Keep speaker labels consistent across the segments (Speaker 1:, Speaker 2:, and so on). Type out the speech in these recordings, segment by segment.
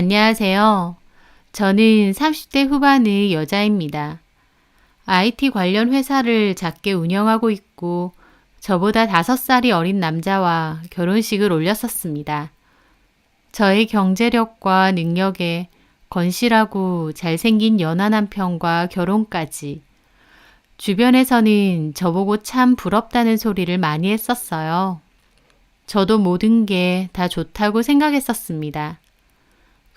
Speaker 1: 안녕하세요. 저는 30대 후반의 여자입니다. IT 관련 회사를 작게 운영하고 있고 저보다 5살이 어린 남자와 결혼식을 올렸었습니다. 저의 경제력과 능력에 건실하고 잘생긴 연하 남편과 결혼까지. 주변에서는 저보고 참 부럽다는 소리를 많이 했었어요. 저도 모든 게 다 좋다고 생각했었습니다.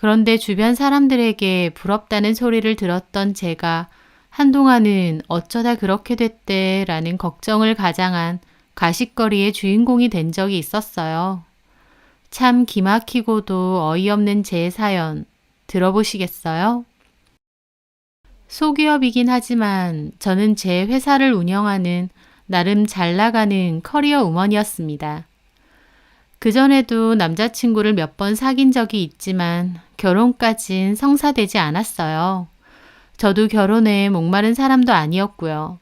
Speaker 1: 그런데 주변 사람들에게 부럽다는 소리를 들었던 제가 한동안은 어쩌다 그렇게 됐대라는 걱정을 가장한 가십거리의 주인공이 된 적이 있었어요. 참 기막히고도 어이없는 제 사연 들어보시겠어요? 소기업이긴 하지만 저는 제 회사를 운영하는 나름 잘 나가는 커리어 우먼이었습니다. 그전에도 남자친구를 몇 번 사귄 적이 있지만 결혼까진 성사되지 않았어요. 저도 결혼에 목마른 사람도 아니었고요.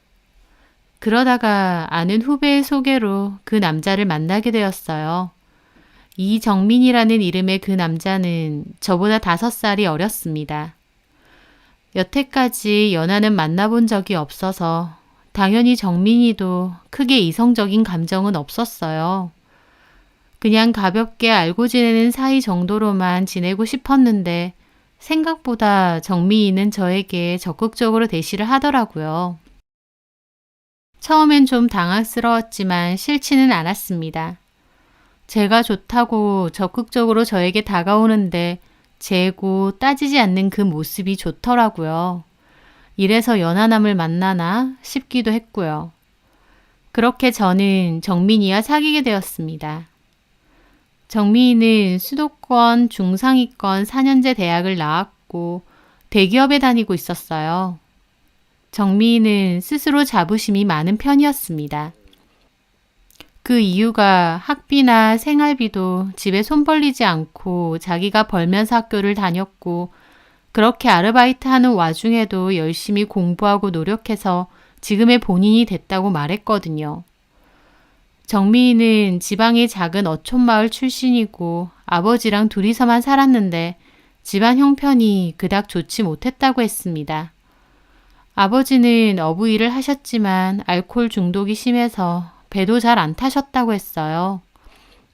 Speaker 1: 그러다가 아는 후배의 소개로 그 남자를 만나게 되었어요. 이정민이라는 이름의 그 남자는 저보다 5살이 어렸습니다. 여태까지 연하는 만나본 적이 없어서 당연히 정민이도 크게 이성적인 감정은 없었어요. 그냥 가볍게 알고 지내는 사이 정도로만 지내고 싶었는데 생각보다 정미희는 저에게 적극적으로 대시를 하더라고요. 처음엔 좀 당황스러웠지만 싫지는 않았습니다. 제가 좋다고 적극적으로 저에게 다가오는데 재고 따지지 않는 그 모습이 좋더라고요. 이래서 연하남을 만나나 싶기도 했고요. 그렇게 저는 정민이와 사귀게 되었습니다. 정미희는 수도권 중상위권 4년제 대학을 나왔고 대기업에 다니고 있었어요. 정미희는 스스로 자부심이 많은 편이었습니다. 그 이유가 학비나 생활비도 집에 손 벌리지 않고 자기가 벌면서 학교를 다녔고 그렇게 아르바이트 하는 와중에도 열심히 공부하고 노력해서 지금의 본인이 됐다고 말했거든요. 정미희는 지방의 작은 어촌마을 출신이고 아버지랑 둘이서만 살았는데 집안 형편이 그닥 좋지 못했다고 했습니다. 아버지는 어부일을 하셨지만 알코올 중독이 심해서 배도 잘 안 타셨다고 했어요.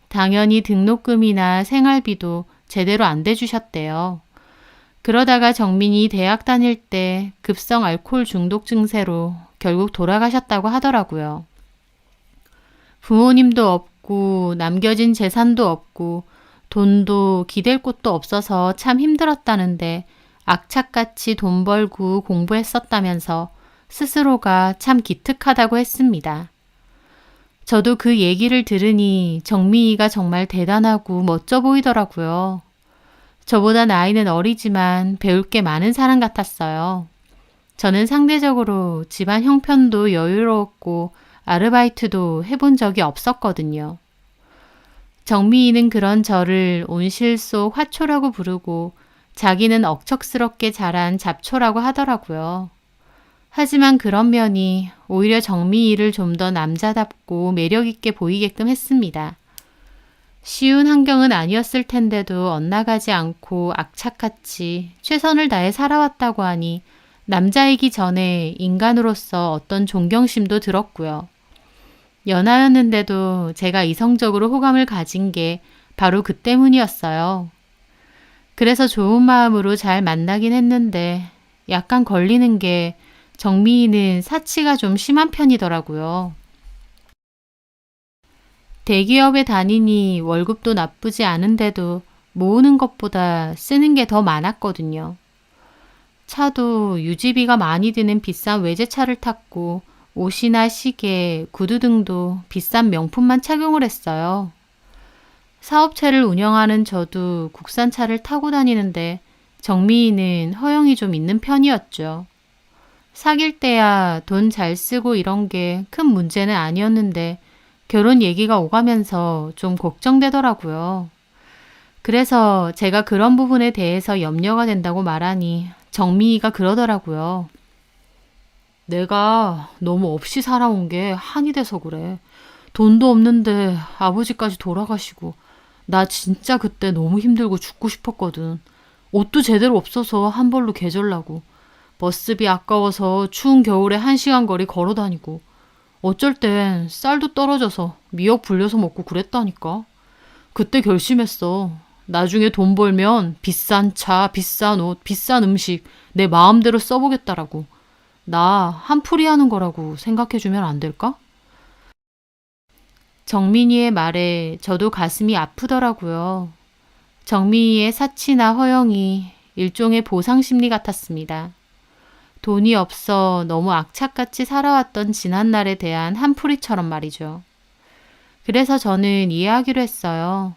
Speaker 1: 당연히 등록금이나 생활비도 제대로 안 대주셨대요. 그러다가 정민이 대학 다닐 때 급성 알코올 중독 증세로 결국 돌아가셨다고 하더라고요. 부모님도 없고 남겨진 재산도 없고 돈도 기댈 곳도 없어서 참 힘들었다는데 악착같이 돈 벌고 공부했었다면서 스스로가 참 기특하다고 했습니다. 저도 그 얘기를 들으니 정미희가 정말 대단하고 멋져 보이더라고요. 저보다 나이는 어리지만 배울 게 많은 사람 같았어요. 저는 상대적으로 집안 형편도 여유로웠고 아르바이트도 해본 적이 없었거든요. 정미희는 그런 저를 온실 속 화초라고 부르고 자기는 억척스럽게 자란 잡초라고 하더라고요. 하지만 그런 면이 오히려 정미희를 좀 더 남자답고 매력있게 보이게끔 했습니다. 쉬운 환경은 아니었을 텐데도 엇나가지 않고 악착같이 최선을 다해 살아왔다고 하니 남자이기 전에 인간으로서 어떤 존경심도 들었고요. 연하였는데도 제가 이성적으로 호감을 가진 게 바로 그 때문이었어요. 그래서 좋은 마음으로 잘 만나긴 했는데 약간 걸리는 게 정미희는 사치가 좀 심한 편이더라고요. 대기업에 다니니 월급도 나쁘지 않은데도 모으는 것보다 쓰는 게 더 많았거든요. 차도 유지비가 많이 드는 비싼 외제차를 탔고 옷이나 시계, 구두 등도 비싼 명품만 착용을 했어요. 사업체를 운영하는 저도 국산차를 타고 다니는데 정미희는 허영이 좀 있는 편이었죠. 사귈 때야 돈 잘 쓰고 이런 게 큰 문제는 아니었는데 결혼 얘기가 오가면서 좀 걱정되더라고요. 그래서 제가 그런 부분에 대해서 염려가 된다고 말하니 정미희가 그러더라고요. 내가 너무 없이 살아온 게 한이 돼서 그래. 돈도 없는데 아버지까지 돌아가시고 나 진짜 그때 너무 힘들고 죽고 싶었거든. 옷도 제대로 없어서 한 벌로 계절라고. 버스비 아까워서 추운 겨울에 1시간 거리 걸어 다니고 어쩔 땐 쌀도 떨어져서 미역 불려서 먹고 그랬다니까. 그때 결심했어. 나중에 돈 벌면 비싼 차, 비싼 옷, 비싼 음식 내 마음대로 써보겠다라고. 나 한풀이 하는 거라고 생각해주면 안 될까? 정민이의 말에 저도 가슴이 아프더라고요. 정민이의 사치나 허영이 일종의 보상심리 같았습니다. 돈이 없어 너무 악착같이 살아왔던 지난날에 대한 한풀이처럼 말이죠. 그래서 저는 이해하기로 했어요.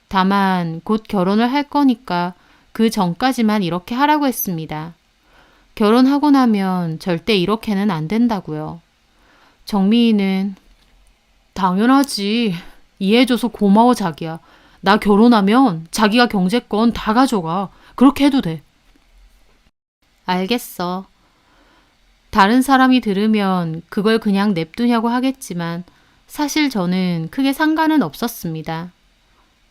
Speaker 1: 다만 곧 결혼을 할 거니까 그 전까지만 이렇게 하라고 했습니다. 결혼하고 나면 절대 이렇게는 안 된다고요. 정미희는 당연하지. 이해해줘서 고마워 자기야. 나 결혼하면 자기가 경제권 다 가져가. 그렇게 해도 돼. 알겠어. 다른 사람이 들으면 그걸 그냥 냅두냐고 하겠지만 사실 저는 크게 상관은 없었습니다.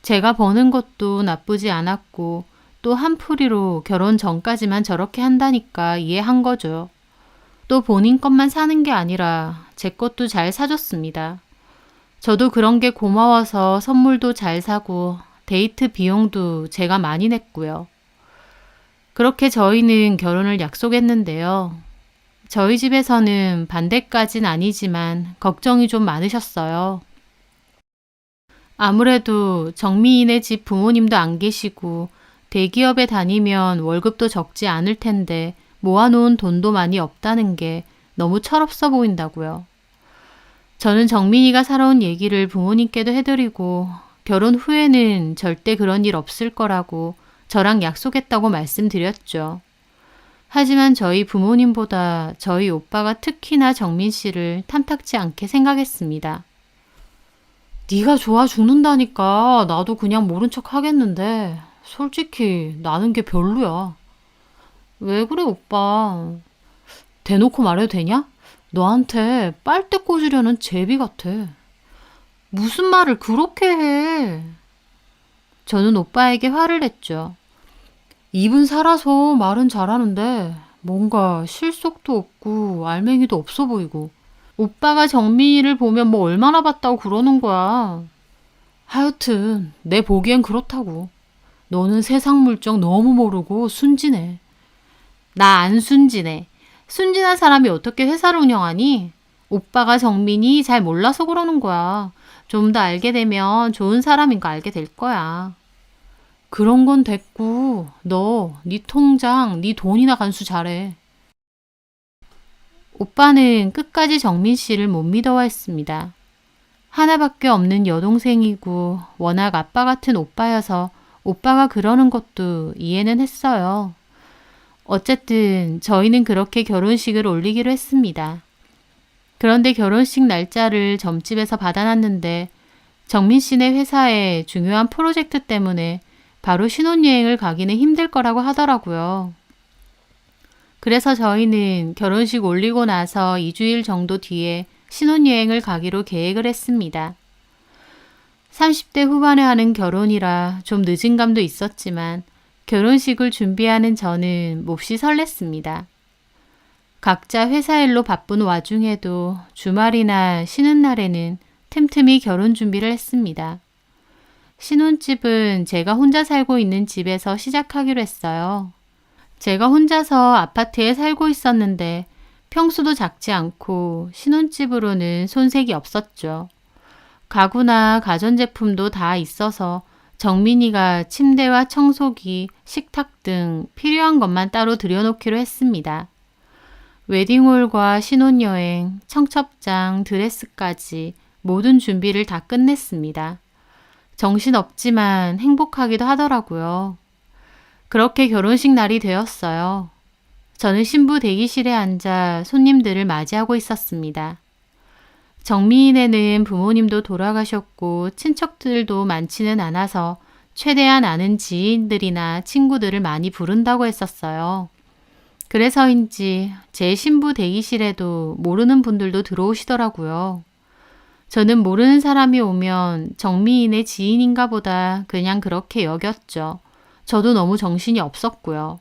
Speaker 1: 제가 버는 것도 나쁘지 않았고 또 한풀이로 결혼 전까지만 저렇게 한다니까 이해한 거죠. 또 본인 것만 사는 게 아니라 제 것도 잘 사줬습니다. 저도 그런 게 고마워서 선물도 잘 사고 데이트 비용도 제가 많이 냈고요. 그렇게 저희는 결혼을 약속했는데요. 저희 집에서는 반대까진 아니지만 걱정이 좀 많으셨어요. 아무래도 정미인의 집 부모님도 안 계시고 대기업에 다니면 월급도 적지 않을 텐데 모아놓은 돈도 많이 없다는 게 너무 철없어 보인다고요. 저는 정민이가 살아온 얘기를 부모님께도 해드리고 결혼 후에는 절대 그런 일 없을 거라고 저랑 약속했다고 말씀드렸죠. 하지만 저희 부모님보다 저희 오빠가 특히나 정민 씨를 탐탁지 않게 생각했습니다. 네가 좋아 죽는다니까 나도 그냥 모른 척 하겠는데 솔직히 나는 게 별로야. 왜 그래 오빠? 대놓고 말해도 되냐? 너한테 빨대 꽂으려는 제비 같아. 무슨 말을 그렇게 해? 저는 오빠에게 화를 냈죠. 입은 살아서 말은 잘하는데 뭔가 실속도 없고 알맹이도 없어 보이고 오빠가 정민이를 보면 뭐 얼마나 봤다고 그러는 거야. 하여튼 내 보기엔 그렇다고. 너는 세상 물정 너무 모르고 순진해. 나 안 순진해. 순진한 사람이 어떻게 회사를 운영하니? 오빠가 정민이 잘 몰라서 그러는 거야. 좀 더 알게 되면 좋은 사람인 거 알게 될 거야. 그런 건 됐고 너, 네 통장, 네 돈이나 간수 잘해. 오빠는 끝까지 정민 씨를 못 믿어했습니다. 하나밖에 없는 여동생이고 워낙 아빠 같은 오빠여서 오빠가 그러는 것도 이해는 했어요. 어쨌든 저희는 그렇게 결혼식을 올리기로 했습니다. 그런데 결혼식 날짜를 점집에서 받아놨는데 정민 씨네 회사의 중요한 프로젝트 때문에 바로 신혼여행을 가기는 힘들 거라고 하더라고요. 그래서 저희는 결혼식 올리고 나서 2주일 정도 뒤에 신혼여행을 가기로 계획을 했습니다. 30대 후반에 하는 결혼이라 좀 늦은 감도 있었지만 결혼식을 준비하는 저는 몹시 설렜습니다. 각자 회사 일로 바쁜 와중에도 주말이나 쉬는 날에는 틈틈이 결혼 준비를 했습니다. 신혼집은 제가 혼자 살고 있는 집에서 시작하기로 했어요. 제가 혼자서 아파트에 살고 있었는데 평수도 작지 않고 신혼집으로는 손색이 없었죠. 가구나 가전제품도 다 있어서 정민이가 침대와 청소기, 식탁 등 필요한 것만 따로 들여놓기로 했습니다. 웨딩홀과 신혼여행, 청첩장, 드레스까지 모든 준비를 다 끝냈습니다. 정신없지만 행복하기도 하더라고요. 그렇게 결혼식 날이 되었어요. 저는 신부 대기실에 앉아 손님들을 맞이하고 있었습니다. 정미인에는 부모님도 돌아가셨고 친척들도 많지는 않아서 최대한 아는 지인들이나 친구들을 많이 부른다고 했었어요. 그래서인지 제 신부 대기실에도 모르는 분들도 들어오시더라고요. 저는 모르는 사람이 오면 정미인의 지인인가 보다 그냥 그렇게 여겼죠. 저도 너무 정신이 없었고요.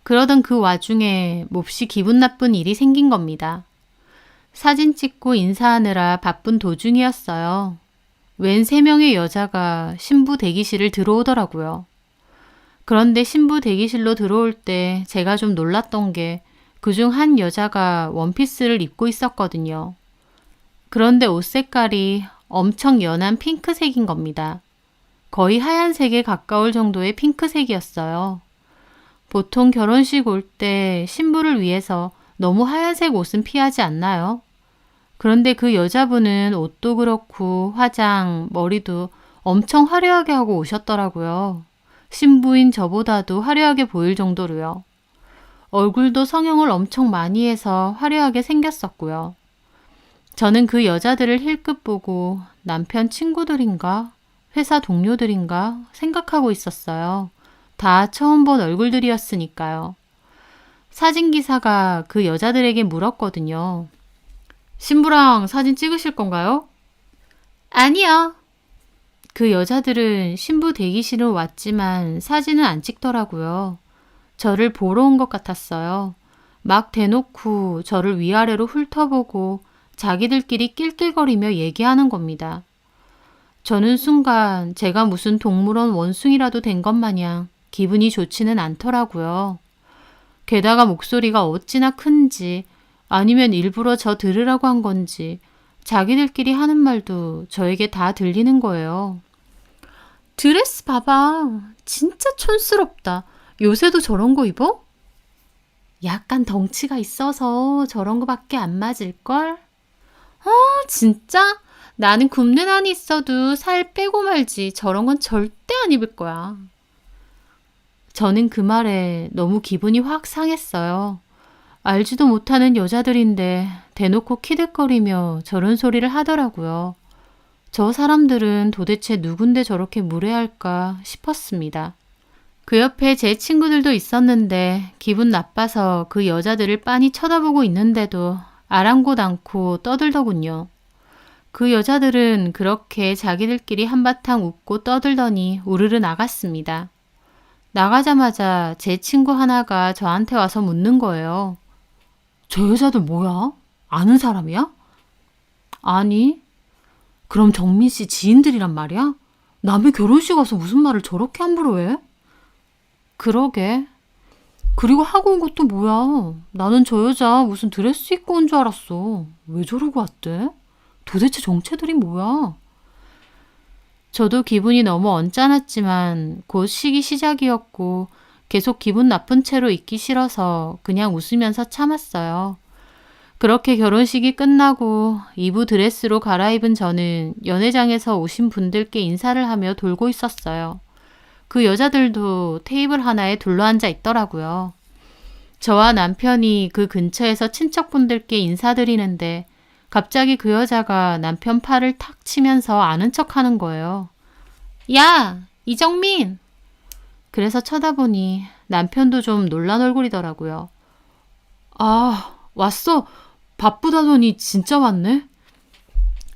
Speaker 1: 그러던 그 와중에 몹시 기분 나쁜 일이 생긴 겁니다. 사진 찍고 인사하느라 바쁜 도중이었어요. 웬 3명의 여자가 신부 대기실을 들어오더라고요. 그런데 신부 대기실로 들어올 때 제가 좀 놀랐던 게 그중 한 여자가 원피스를 입고 있었거든요. 그런데 옷 색깔이 엄청 연한 핑크색인 겁니다. 거의 하얀색에 가까울 정도의 핑크색이었어요. 보통 결혼식 올 때 신부를 위해서 너무 하얀색 옷은 피하지 않나요? 그런데 그 여자분은 옷도 그렇고 화장, 머리도 엄청 화려하게 하고 오셨더라고요. 신부인 저보다도 화려하게 보일 정도로요. 얼굴도 성형을 엄청 많이 해서 화려하게 생겼었고요. 저는 그 여자들을 힐끗 보고 남편 친구들인가 회사 동료들인가 생각하고 있었어요. 다 처음 본 얼굴들이었으니까요. 사진기사가 그 여자들에게 물었거든요. 신부랑 사진 찍으실 건가요? 아니요. 그 여자들은 신부 대기실은 왔지만 사진은 안 찍더라고요. 저를 보러 온 것 같았어요. 막 대놓고 저를 위아래로 훑어보고 자기들끼리 낄낄거리며 얘기하는 겁니다. 저는 순간 제가 무슨 동물원 원숭이라도 된 것 마냥 기분이 좋지는 않더라고요. 게다가 목소리가 어찌나 큰지 아니면 일부러 저 들으라고 한 건지 자기들끼리 하는 말도 저에게 다 들리는 거예요. 드레스 봐봐. 진짜 촌스럽다. 요새도 저런 거 입어? 약간 덩치가 있어서 저런 거밖에 안 맞을걸? 진짜? 나는 굽는 한이 있어도 살 빼고 말지 저런 건 절대 안 입을 거야. 저는 그 말에 너무 기분이 확 상했어요. 알지도 못하는 여자들인데 대놓고 키득거리며 저런 소리를 하더라고요. 저 사람들은 도대체 누군데 저렇게 무례할까 싶었습니다. 그 옆에 제 친구들도 있었는데 기분 나빠서 그 여자들을 빤히 쳐다보고 있는데도 아랑곳 않고 떠들더군요. 그 여자들은 그렇게 자기들끼리 한바탕 웃고 떠들더니 우르르 나갔습니다. 나가자마자 제 친구 하나가 저한테 와서 묻는 거예요. 저 여자들 뭐야? 아는 사람이야? 아니. 그럼 정민 씨 지인들이란 말이야? 남의 결혼식 와서 무슨 말을 저렇게 함부로 해? 그러게. 그리고 하고 온 것도 뭐야? 나는 저 여자 무슨 드레스 입고 온 줄 알았어. 왜 저러고 왔대? 도대체 정체들이 뭐야? 저도 기분이 너무 언짢았지만 곧 식이 시작이었고 계속 기분 나쁜 채로 있기 싫어서 그냥 웃으면서 참았어요. 그렇게 결혼식이 끝나고 2부 드레스로 갈아입은 저는 연회장에서 오신 분들께 인사를 하며 돌고 있었어요. 그 여자들도 테이블 하나에 둘러앉아 있더라고요. 저와 남편이 그 근처에서 친척분들께 인사드리는데 갑자기 그 여자가 남편 팔을 탁 치면서 아는 척 하는 거예요. 야, 이정민! 그래서 쳐다보니 남편도 좀 놀란 얼굴이더라고요. 아, 왔어? 바쁘다더니 진짜 왔네?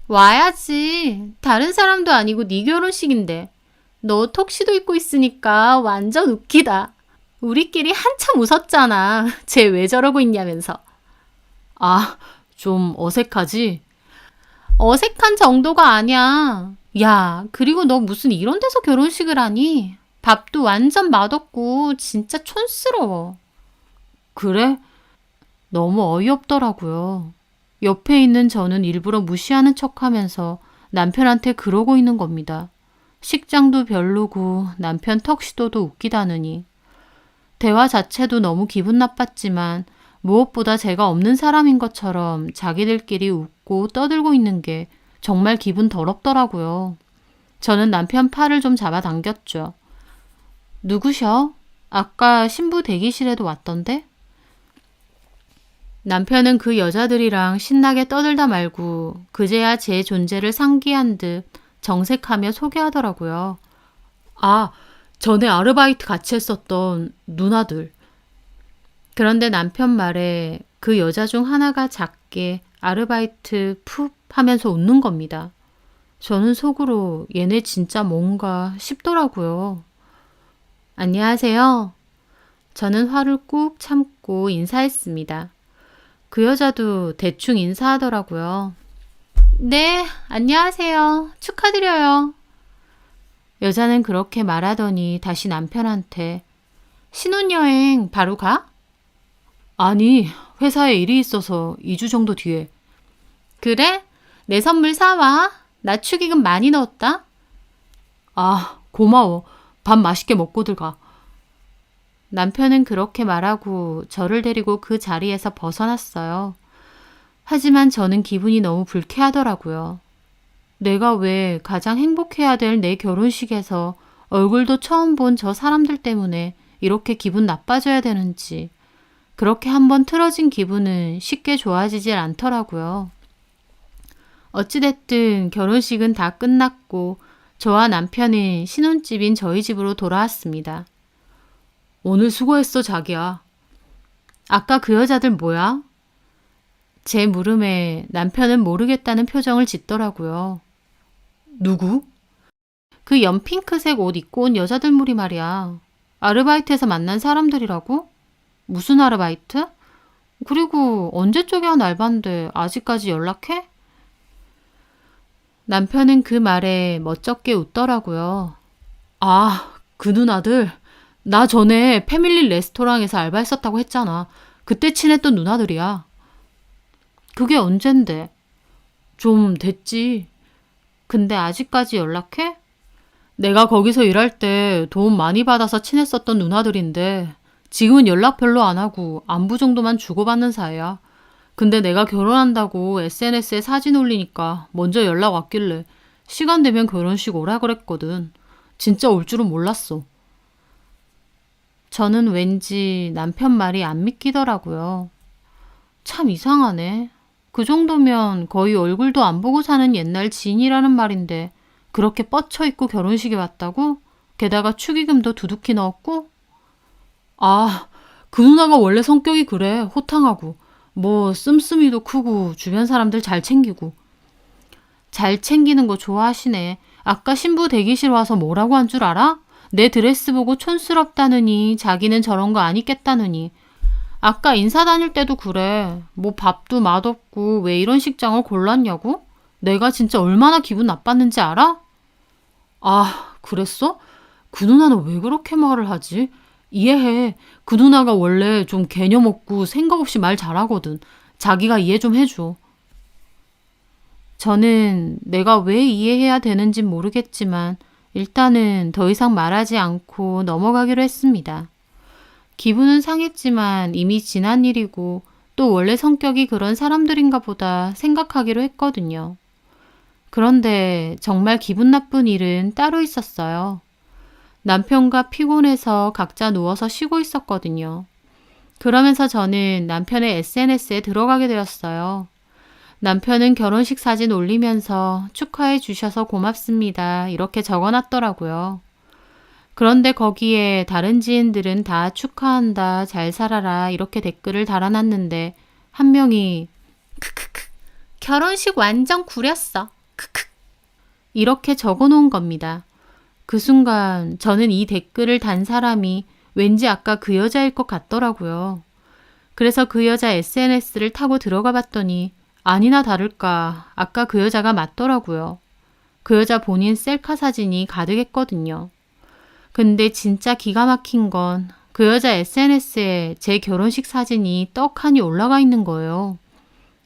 Speaker 1: 와야지. 다른 사람도 아니고 네 결혼식인데. 너 턱시도 입고 있으니까 완전 웃기다. 우리끼리 한참 웃었잖아. 쟤 왜 저러고 있냐면서. 아, 좀 어색하지? 어색한 정도가 아니야. 야, 그리고 너 무슨 이런 데서 결혼식을 하니? 밥도 완전 맛없고 진짜 촌스러워. 그래? 너무 어이없더라고요. 옆에 있는 저는 일부러 무시하는 척하면서 남편한테 그러고 있는 겁니다. 식장도 별로고 남편 턱시도도 웃기다느니. 대화 자체도 너무 기분 나빴지만 무엇보다 제가 없는 사람인 것처럼 자기들끼리 웃고 떠들고 있는 게 정말 기분 더럽더라고요. 저는 남편 팔을 좀 잡아당겼죠. 누구셔? 아까 신부 대기실에도 왔던데? 남편은 그 여자들이랑 신나게 떠들다 말고 그제야 제 존재를 상기한 듯 정색하며 소개하더라고요. 아, 전에 아르바이트 같이 했었던 누나들. 그런데 남편 말에 그 여자 중 하나가 작게 아르바이트 푹 하면서 웃는 겁니다. 저는 속으로 얘네 진짜 뭔가 싶더라고요. 안녕하세요. 저는 화를 꾹 참고 인사했습니다. 그 여자도 대충 인사하더라고요. 네, 안녕하세요. 축하드려요. 여자는 그렇게 말하더니 다시 남편한테 신혼여행 바로 가? 아니, 회사에 일이 있어서 2주 정도 뒤에. 그래? 내 선물 사와. 나 축의금 많이 넣었다. 아, 고마워. 밥 맛있게 먹고들 가. 남편은 그렇게 말하고 저를 데리고 그 자리에서 벗어났어요. 하지만 저는 기분이 너무 불쾌하더라고요. 내가 왜 가장 행복해야 될 내 결혼식에서 얼굴도 처음 본 저 사람들 때문에 이렇게 기분 나빠져야 되는지, 그렇게 한번 틀어진 기분은 쉽게 좋아지질 않더라고요. 어찌됐든 결혼식은 다 끝났고 저와 남편은 신혼집인 저희 집으로 돌아왔습니다. 오늘 수고했어, 자기야. 아까 그 여자들 뭐야? 제 물음에 남편은 모르겠다는 표정을 짓더라고요. 누구? 그 연핑크색 옷 입고 온 여자들 무리 말이야. 아르바이트에서 만난 사람들이라고? 무슨 아르바이트? 그리고 언제 쪽에 한 알바인데 아직까지 연락해? 남편은 그 말에 멋쩍게 웃더라고요. 아, 그 누나들. 나 전에 패밀리 레스토랑에서 알바했었다고 했잖아. 그때 친했던 누나들이야. 그게 언젠데? 좀 됐지. 근데 아직까지 연락해? 내가 거기서 일할 때 도움 많이 받아서 친했었던 누나들인데 지금은 연락 별로 안 하고 안부 정도만 주고받는 사이야. 근데 내가 결혼한다고 SNS에 사진 올리니까 먼저 연락 왔길래 시간 되면 결혼식 오라 그랬거든. 진짜 올 줄은 몰랐어. 저는 왠지 남편 말이 안 믿기더라고요. 참 이상하네. 그 정도면 거의 얼굴도 안 보고 사는 옛날 지인이라는 말인데 그렇게 뻗쳐 있고 결혼식에 왔다고? 게다가 축의금도 두둑히 넣었고? 아, 그 누나가 원래 성격이 그래. 호탕하고. 뭐 씀씀이도 크고 주변 사람들 잘 챙기고. 잘 챙기는 거 좋아하시네. 아까 신부 대기실 와서 뭐라고 한 줄 알아? 내 드레스 보고 촌스럽다느니 자기는 저런 거 안 입겠다느니. 아까 인사 다닐 때도 그래. 뭐 밥도 맛없고 왜 이런 식장을 골랐냐고? 내가 진짜 얼마나 기분 나빴는지 알아? 아, 그랬어? 그 누나는 왜 그렇게 말을 하지? 이해해. 그 누나가 원래 좀 개념 없고 생각 없이 말 잘하거든. 자기가 이해 좀 해줘. 저는 내가 왜 이해해야 되는진 모르겠지만 일단은 더 이상 말하지 않고 넘어가기로 했습니다. 기분은 상했지만 이미 지난 일이고 또 원래 성격이 그런 사람들인가 보다 생각하기로 했거든요. 그런데 정말 기분 나쁜 일은 따로 있었어요. 남편과 피곤해서 각자 누워서 쉬고 있었거든요. 그러면서 저는 남편의 SNS에 들어가게 되었어요. 남편은 결혼식 사진 올리면서 축하해 주셔서 고맙습니다. 이렇게 적어놨더라고요. 그런데 거기에 다른 지인들은 다 축하한다, 잘 살아라 이렇게 댓글을 달아놨는데 한 명이 크크크 결혼식 완전 구렸어. 크크 이렇게 적어놓은 겁니다. 그 순간 저는 이 댓글을 단 사람이 왠지 아까 그 여자일 것 같더라고요. 그래서 그 여자 SNS를 타고 들어가 봤더니 아니나 다를까 아까 그 여자가 맞더라고요. 그 여자 본인 셀카 사진이 가득했거든요. 근데 진짜 기가 막힌 건 그 여자 SNS에 제 결혼식 사진이 떡하니 올라가 있는 거예요.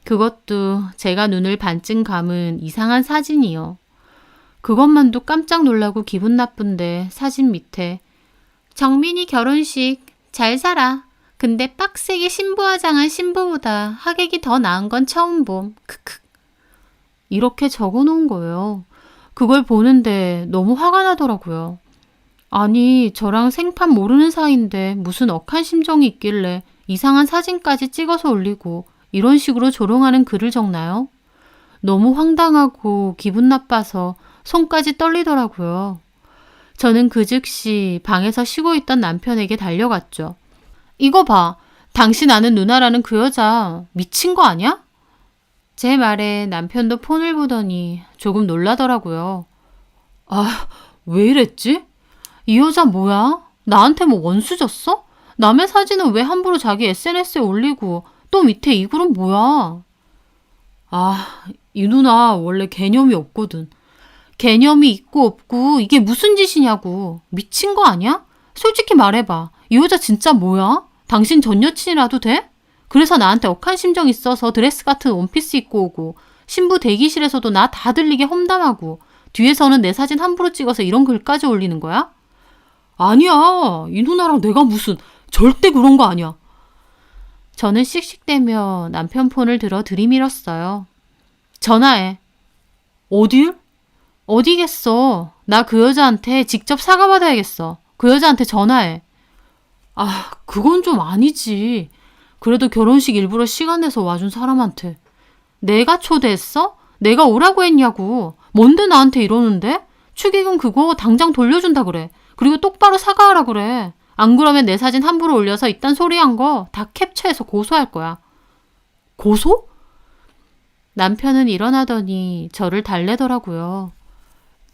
Speaker 1: 그것도 제가 눈을 반쯤 감은 이상한 사진이요. 그것만도 깜짝 놀라고 기분 나쁜데 사진 밑에 정민이 결혼식 잘 살아. 근데 빡세게 신부 화장한 신부보다 하객이 더 나은 건 처음 봄. 크크. 이렇게 적어놓은 거예요. 그걸 보는데 너무 화가 나더라고요. 아니, 저랑 생판 모르는 사이인데 무슨 억한 심정이 있길래 이상한 사진까지 찍어서 올리고 이런 식으로 조롱하는 글을 적나요? 너무 황당하고 기분 나빠서 손까지 떨리더라고요. 저는 그 즉시 방에서 쉬고 있던 남편에게 달려갔죠. 이거 봐. 당신 아는 누나라는 그 여자 미친 거 아니야? 제 말에 남편도 폰을 보더니 조금 놀라더라고요. 아, 왜 이랬지? 이 여자 뭐야? 나한테 뭐 원수 졌어? 남의 사진은 왜 함부로 자기 SNS에 올리고 또 밑에 이 글은 뭐야? 아, 이 누나 원래 개념이 없거든. 개념이 있고 없고 이게 무슨 짓이냐고. 미친 거 아니야? 솔직히 말해봐. 이 여자 진짜 뭐야? 당신 전 여친이라도 돼? 그래서 나한테 억한 심정 있어서 드레스 같은 원피스 입고 오고 신부 대기실에서도 나 다 들리게 험담하고 뒤에서는 내 사진 함부로 찍어서 이런 글까지 올리는 거야? 아니야. 이 누나랑 내가 무슨 절대 그런 거 아니야. 저는 씩씩대며 남편 폰을 들어 들이밀었어요. 전화해. 어딜? 어디겠어. 나 그 여자한테 직접 사과받아야겠어. 그 여자한테 전화해. 아, 그건 좀 아니지. 그래도 결혼식 일부러 시간 내서 와준 사람한테. 내가 초대했어? 내가 오라고 했냐고. 뭔데 나한테 이러는데? 축의금 그거 당장 돌려준다 그래. 그리고 똑바로 사과하라 그래. 안 그러면 내 사진 함부로 올려서 이딴 소리 한 거 다 캡처해서 고소할 거야. 고소? 남편은 일어나더니 저를 달래더라고요.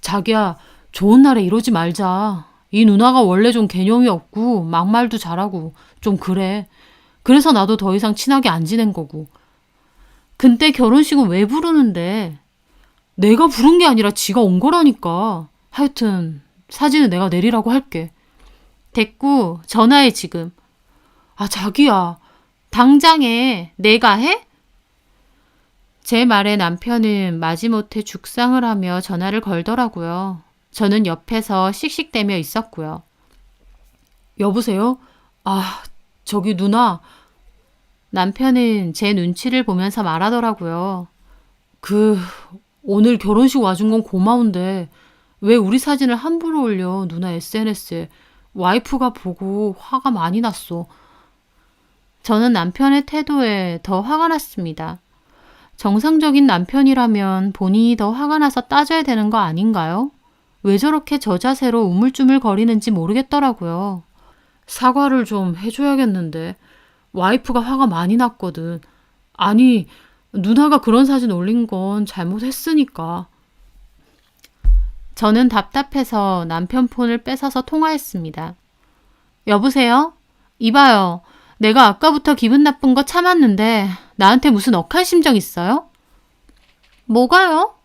Speaker 1: 자기야, 좋은 날에 이러지 말자. 이 누나가 원래 좀 개념이 없고 막말도 잘하고 좀 그래. 그래서 나도 더 이상 친하게 안 지낸 거고. 근데 결혼식은 왜 부르는데? 내가 부른 게 아니라 지가 온 거라니까. 하여튼 사진은 내가 내리라고 할게. 됐고 전화해 지금. 아, 자기야. 당장에 내가 해? 제 말에 남편은 마지못해 죽상을 하며 전화를 걸더라고요. 저는 옆에서 씩씩대며 있었고요. 여보세요? 아, 저기 누나. 남편은 제 눈치를 보면서 말하더라고요. 오늘 결혼식 와준 건 고마운데 왜 우리 사진을 함부로 올려 누나 SNS에. 와이프가 보고 화가 많이 났어. 저는 남편의 태도에 더 화가 났습니다. 정상적인 남편이라면 본인이 더 화가 나서 따져야 되는 거 아닌가요? 왜 저렇게 저 자세로 우물쭈물 거리는지 모르겠더라고요. 사과를 좀 해줘야겠는데. 와이프가 화가 많이 났거든. 아니, 누나가 그런 사진 올린 건 잘못했으니까. 저는 답답해서 남편 폰을 뺏어서 통화했습니다. 여보세요? 이봐요. 내가 아까부터 기분 나쁜 거 참았는데 나한테 무슨 억한 심정 있어요? 뭐가요?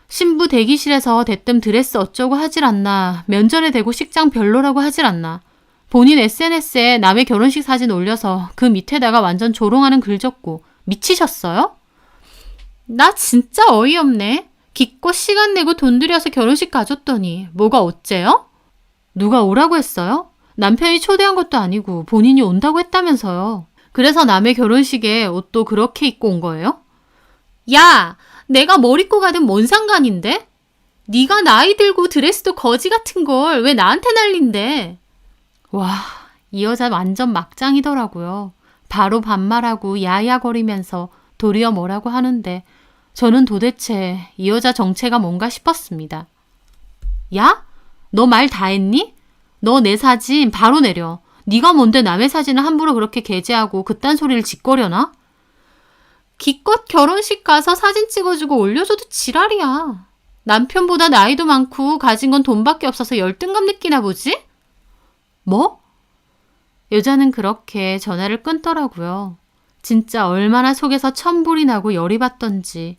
Speaker 1: 신부 대기실에서 대뜸 드레스 어쩌고 하질 않나. 면전에 대고 식장 별로라고 하질 않나. 본인 SNS에 남의 결혼식 사진 올려서 그 밑에다가 완전 조롱하는 글 적고 미치셨어요? 나 진짜 어이없네. 기껏 시간 내고 돈 들여서 결혼식 가줬더니 뭐가 어째요? 누가 오라고 했어요? 남편이 초대한 것도 아니고 본인이 온다고 했다면서요. 그래서 남의 결혼식에 옷도 그렇게 입고 온 거예요? 야, 내가 뭘 입고 가든 뭔 상관인데? 네가 나이 들고 드레스도 거지 같은 걸 왜 나한테 난린대? 와, 이 여자 완전 막장이더라고요. 바로 반말하고 야야거리면서 도리어 뭐라고 하는데 저는 도대체 이 여자 정체가 뭔가 싶었습니다. 야? 너 말 다 했니? 너 내 사진 바로 내려. 네가 뭔데 남의 사진을 함부로 그렇게 게재하고 그딴 소리를 짓거려나? 기껏 결혼식 가서 사진 찍어주고 올려줘도 지랄이야. 남편보다 나이도 많고 가진 건 돈밖에 없어서 열등감 느끼나 보지? 뭐? 여자는 그렇게 전화를 끊더라고요. 진짜 얼마나 속에서 천불이 나고 열이 받던지.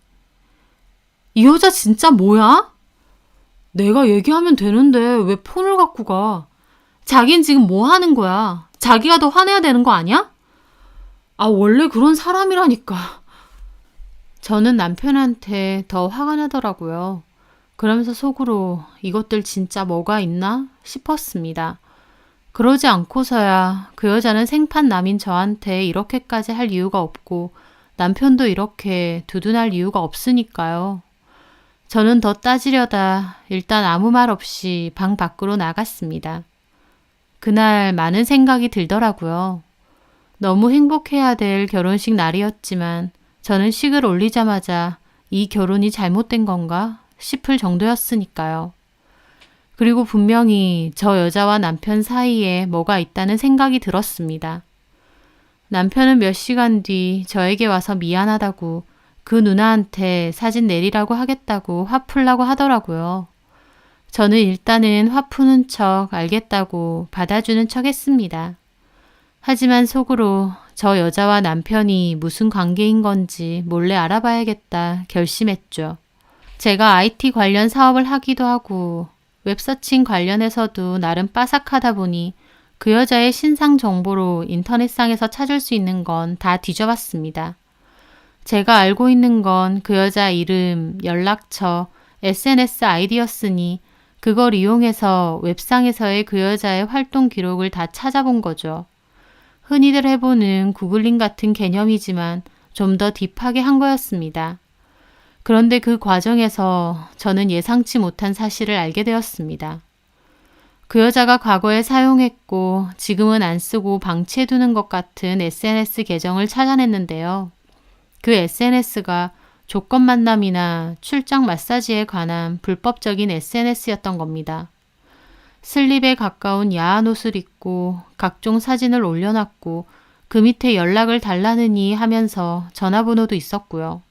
Speaker 1: 이 여자 진짜 뭐야? 내가 얘기하면 되는데 왜 폰을 갖고 가? 자긴 지금 뭐 하는 거야? 자기가 더 화내야 되는 거 아니야? 아, 원래 그런 사람이라니까. 저는 남편한테 더 화가 나더라고요. 그러면서 속으로 이것들 진짜 뭐가 있나 싶었습니다. 그러지 않고서야 그 여자는 생판남인 저한테 이렇게까지 할 이유가 없고 남편도 이렇게 두둔할 이유가 없으니까요. 저는 더 따지려다 일단 아무 말 없이 방 밖으로 나갔습니다. 그날 많은 생각이 들더라고요. 너무 행복해야 될 결혼식 날이었지만 저는 식을 올리자마자 이 결혼이 잘못된 건가 싶을 정도였으니까요. 그리고 분명히 저 여자와 남편 사이에 뭐가 있다는 생각이 들었습니다. 남편은 몇 시간 뒤 저에게 와서 미안하다고 그 누나한테 사진 내리라고 하겠다고 화풀라고 하더라고요. 저는 일단은 화 푸는 척 알겠다고 받아주는 척 했습니다. 하지만 속으로 저 여자와 남편이 무슨 관계인 건지 몰래 알아봐야겠다 결심했죠. 제가 IT 관련 사업을 하기도 하고 웹서칭 관련해서도 나름 빠삭하다 보니 그 여자의 신상 정보로 인터넷상에서 찾을 수 있는 건 다 뒤져봤습니다. 제가 알고 있는 건 그 여자 이름, 연락처, SNS 아이디였으니 그걸 이용해서 웹상에서의 그 여자의 활동 기록을 다 찾아본 거죠. 흔히들 해보는 구글링 같은 개념이지만 좀 더 딥하게 한 거였습니다. 그런데 그 과정에서 저는 예상치 못한 사실을 알게 되었습니다. 그 여자가 과거에 사용했고 지금은 안 쓰고 방치해두는 것 같은 SNS 계정을 찾아냈는데요. 그 SNS가 조건 만남이나 출장 마사지에 관한 불법적인 SNS였던 겁니다. 슬립에 가까운 야한 옷을 입고 각종 사진을 올려놨고 그 밑에 연락을 달라느니 하면서 전화번호도 있었고요.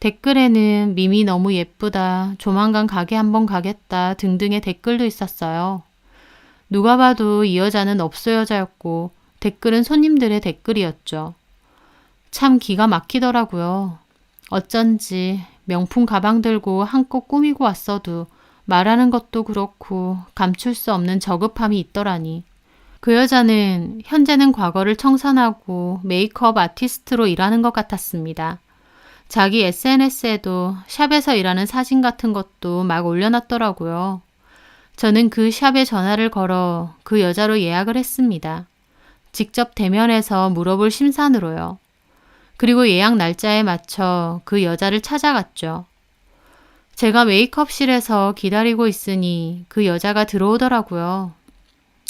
Speaker 1: 댓글에는 미미 너무 예쁘다, 조만간 가게 한번 가겠다 등등의 댓글도 있었어요. 누가 봐도 이 여자는 업소 여자였고 댓글은 손님들의 댓글이었죠. 참 기가 막히더라고요. 어쩐지 명품 가방 들고 한껏 꾸미고 왔어도 말하는 것도 그렇고 감출 수 없는 저급함이 있더라니. 그 여자는 현재는 과거를 청산하고 메이크업 아티스트로 일하는 것 같았습니다. 자기 SNS에도 샵에서 일하는 사진 같은 것도 막 올려놨더라고요. 저는 그 샵에 전화를 걸어 그 여자로 예약을 했습니다. 직접 대면해서 물어볼 심산으로요. 그리고 예약 날짜에 맞춰 그 여자를 찾아갔죠. 제가 메이크업실에서 기다리고 있으니 그 여자가 들어오더라고요.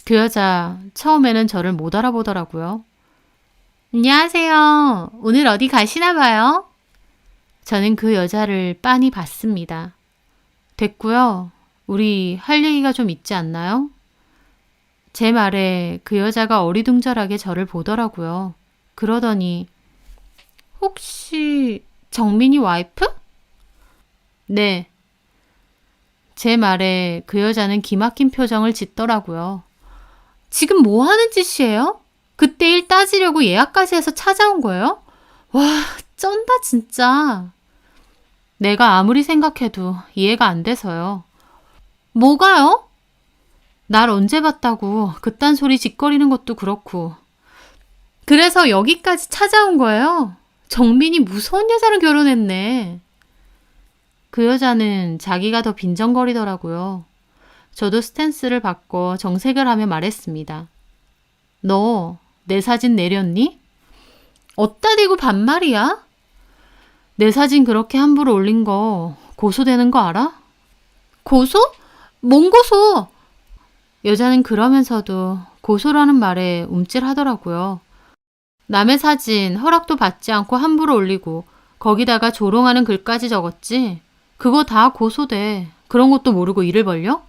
Speaker 1: 그 여자 처음에는 저를 못 알아보더라고요. 안녕하세요. 오늘 어디 가시나 봐요? 저는 그 여자를 빤히 봤습니다. 됐고요. 우리 할 얘기가 좀 있지 않나요? 제 말에 그 여자가 어리둥절하게 저를 보더라고요. 그러더니 혹시 정민이 와이프? 네. 제 말에 그 여자는 기막힌 표정을 짓더라고요. 지금 뭐 하는 짓이에요? 그때 일 따지려고 예약까지 해서 찾아온 거예요? 와, 쩐다 진짜. 내가 아무리 생각해도 이해가 안 돼서요. 뭐가요? 날 언제 봤다고 그딴 소리 짓거리는 것도 그렇고. 그래서 여기까지 찾아온 거예요? 정민이 무서운 여자랑 결혼했네. 그 여자는 자기가 더 빈정거리더라고요. 저도 스탠스를 바꿔 정색을 하며 말했습니다. 너 내 사진 내렸니? 어디다 대고 반말이야? 내 사진 그렇게 함부로 올린 거 고소되는 거 알아? 고소? 뭔 고소? 여자는 그러면서도 고소라는 말에 움찔하더라고요. 남의 사진 허락도 받지 않고 함부로 올리고 거기다가 조롱하는 글까지 적었지? 그거 다 고소돼. 그런 것도 모르고 일을 벌려?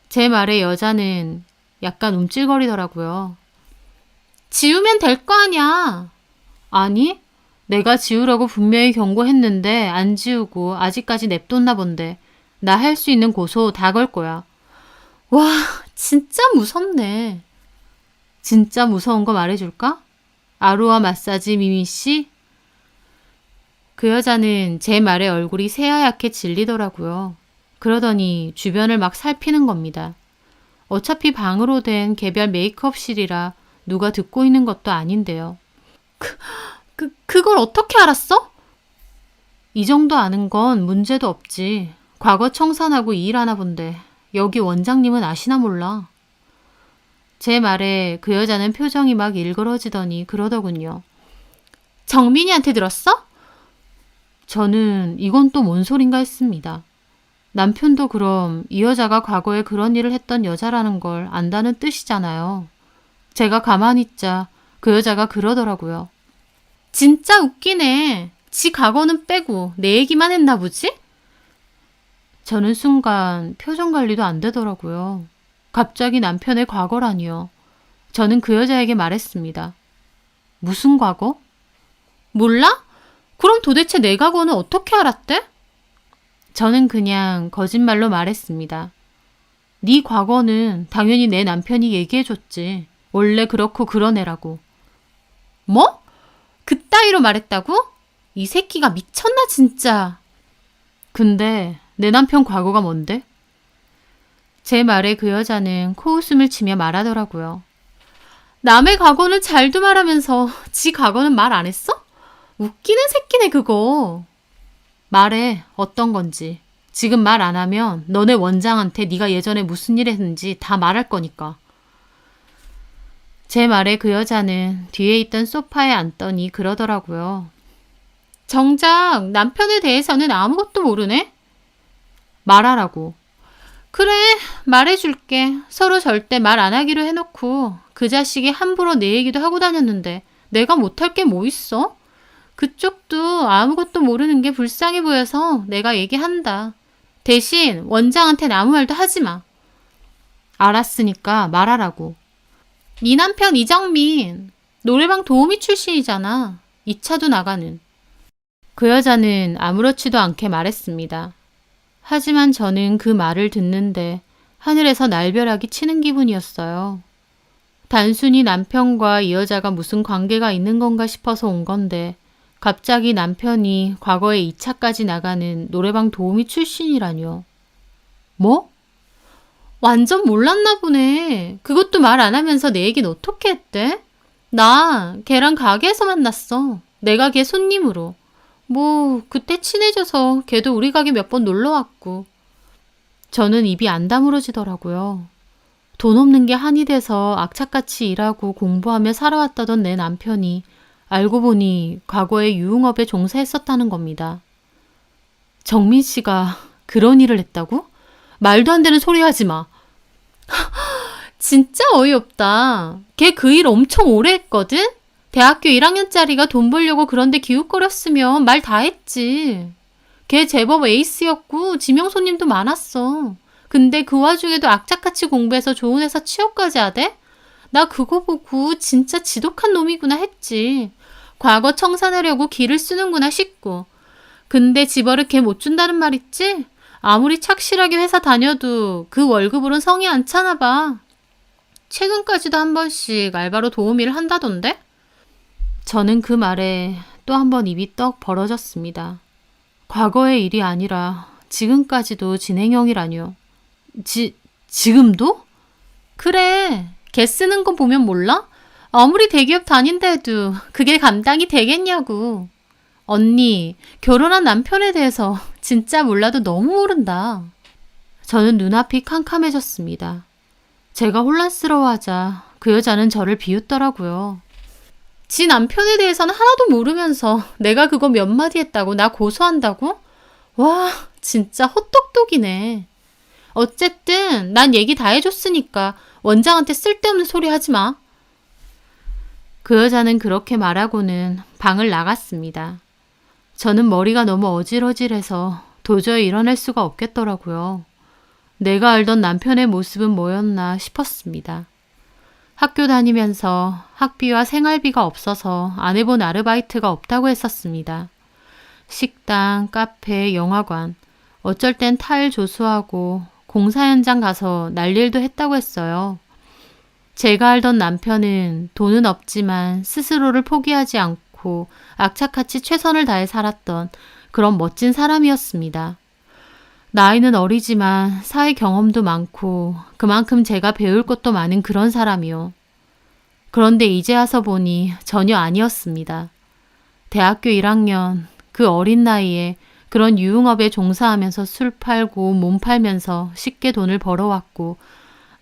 Speaker 1: 제 말에 여자는 약간 움찔거리더라고요. 지우면 될 거 아니야. 아니, 내가 지우라고 분명히 경고했는데 안 지우고 아직까지 냅뒀나 본데 나 할 수 있는 고소 다 걸 거야. 와, 진짜 무섭네. 진짜 무서운 거 말해줄까? 아로하 마사지 미미씨? 그 여자는 제 말에 얼굴이 새하얗게 질리더라고요. 그러더니 주변을 막 살피는 겁니다. 어차피 방으로 된 개별 메이크업실이라 누가 듣고 있는 것도 아닌데요. 그걸 어떻게 알았어? 이 정도 아는 건 문제도 없지. 과거 청산하고 이 일 하나 본데 여기 원장님은 아시나 몰라. 제 말에 그 여자는 표정이 막 일그러지더니 그러더군요. 정민이한테 들었어? 저는 이건 또 뭔 소린가 했습니다. 남편도 그럼 이 여자가 과거에 그런 일을 했던 여자라는 걸 안다는 뜻이잖아요. 제가 가만히 있자 그 여자가 그러더라고요. 진짜 웃기네. 지 과거는 빼고 내 얘기만 했나 보지? 저는 순간 표정 관리도 안 되더라고요. 갑자기 남편의 과거라니요. 저는 그 여자에게 말했습니다. 무슨 과거? 몰라? 그럼 도대체 내 과거는 어떻게 알았대? 저는 그냥 거짓말로 말했습니다. 네 과거는 당연히 내 남편이 얘기해줬지. 원래 그렇고 그런 애라고. 뭐? 그따위로 말했다고? 이 새끼가 미쳤나 진짜. 근데 내 남편 과거가 뭔데? 제 말에 그 여자는 코웃음을 치며 말하더라고요. 남의 과거는 잘도 말하면서 지 과거는 말 안 했어? 웃기는 새끼네 그거. 말해 어떤 건지. 지금 말 안 하면 너네 원장한테 네가 예전에 무슨 일 했는지 다 말할 거니까. 제 말에 그 여자는 뒤에 있던 소파에 앉더니 그러더라고요. 정작 남편에 대해서는 아무것도 모르네? 말하라고. 그래, 말해줄게. 서로 절대 말 안 하기로 해놓고 그 자식이 함부로 내 얘기도 하고 다녔는데 내가 못할 게 뭐 있어? 그쪽도 아무것도 모르는 게 불쌍해 보여서 내가 얘기한다. 대신 원장한테는 아무 말도 하지 마. 알았으니까 말하라고. 네 남편 이정민 노래방 도우미 출신이잖아. 2차도 나가는. 그 여자는 아무렇지도 않게 말했습니다. 하지만 저는 그 말을 듣는데 하늘에서 날벼락이 치는 기분이었어요. 단순히 남편과 이 여자가 무슨 관계가 있는 건가 싶어서 온 건데 갑자기 남편이 과거에 2차까지 나가는 노래방 도우미 출신이라뇨. 뭐? 완전 몰랐나 보네. 그것도 말 안 하면서 내 얘기는 어떻게 했대? 나 걔랑 가게에서 만났어. 내가 걔 손님으로. 뭐 그때 친해져서 걔도 우리 가게 몇 번 놀러 왔고. 저는 입이 안 다물어지더라고요. 돈 없는 게 한이 돼서 악착같이 일하고 공부하며 살아왔다던 내 남편이 알고 보니 과거에 유흥업에 종사했었다는 겁니다. 정민 씨가 그런 일을 했다고? 말도 안 되는 소리 하지 마. 진짜 어이없다. 걔 그 일 엄청 오래 했거든? 대학교 1학년짜리가 돈 벌려고 그런데 기웃거렸으면 말 다 했지. 걔 제법 에이스였고 지명 손님도 많았어. 근데 그 와중에도 악착같이 공부해서 좋은 회사 취업까지 하대? 나 그거 보고 진짜 지독한 놈이구나 했지. 과거 청산하려고 기를 쓰는구나 싶고. 근데 집어를 걔 못 준다는 말 있지? 아무리 착실하게 회사 다녀도 그 월급으론 성이 안 차나 봐. 최근까지도 한 번씩 알바로 도우미를 한다던데? 저는 그 말에 또 한 번 입이 떡 벌어졌습니다. 과거의 일이 아니라 지금까지도 진행형이라뇨. 지금도? 그래. 걔 쓰는 거 보면 몰라? 아무리 대기업 다닌데도 그게 감당이 되겠냐고. 언니, 결혼한 남편에 대해서 진짜 몰라도 너무 모른다. 저는 눈앞이 캄캄해졌습니다. 제가 혼란스러워하자 그 여자는 저를 비웃더라고요. 지 남편에 대해서는 하나도 모르면서 내가 그거 몇 마디 했다고 나 고소한다고? 와, 진짜 헛똑똑이네. 어쨌든 난 얘기 다 해줬으니까 원장한테 쓸데없는 소리 하지 마. 그 여자는 그렇게 말하고는 방을 나갔습니다. 저는 머리가 너무 어질어질해서 도저히 일어날 수가 없겠더라고요. 내가 알던 남편의 모습은 뭐였나 싶었습니다. 학교 다니면서 학비와 생활비가 없어서 안 해본 아르바이트가 없다고 했었습니다. 식당, 카페, 영화관, 어쩔 땐 타일 조수하고 공사 현장 가서 날일도 했다고 했어요. 제가 알던 남편은 돈은 없지만 스스로를 포기하지 않고 악착같이 최선을 다해 살았던 그런 멋진 사람이었습니다. 나이는 어리지만 사회 경험도 많고 그만큼 제가 배울 것도 많은 그런 사람이요. 그런데 이제 와서 보니 전혀 아니었습니다. 대학교 1학년 그 어린 나이에 그런 유흥업에 종사하면서 술 팔고 몸 팔면서 쉽게 돈을 벌어왔고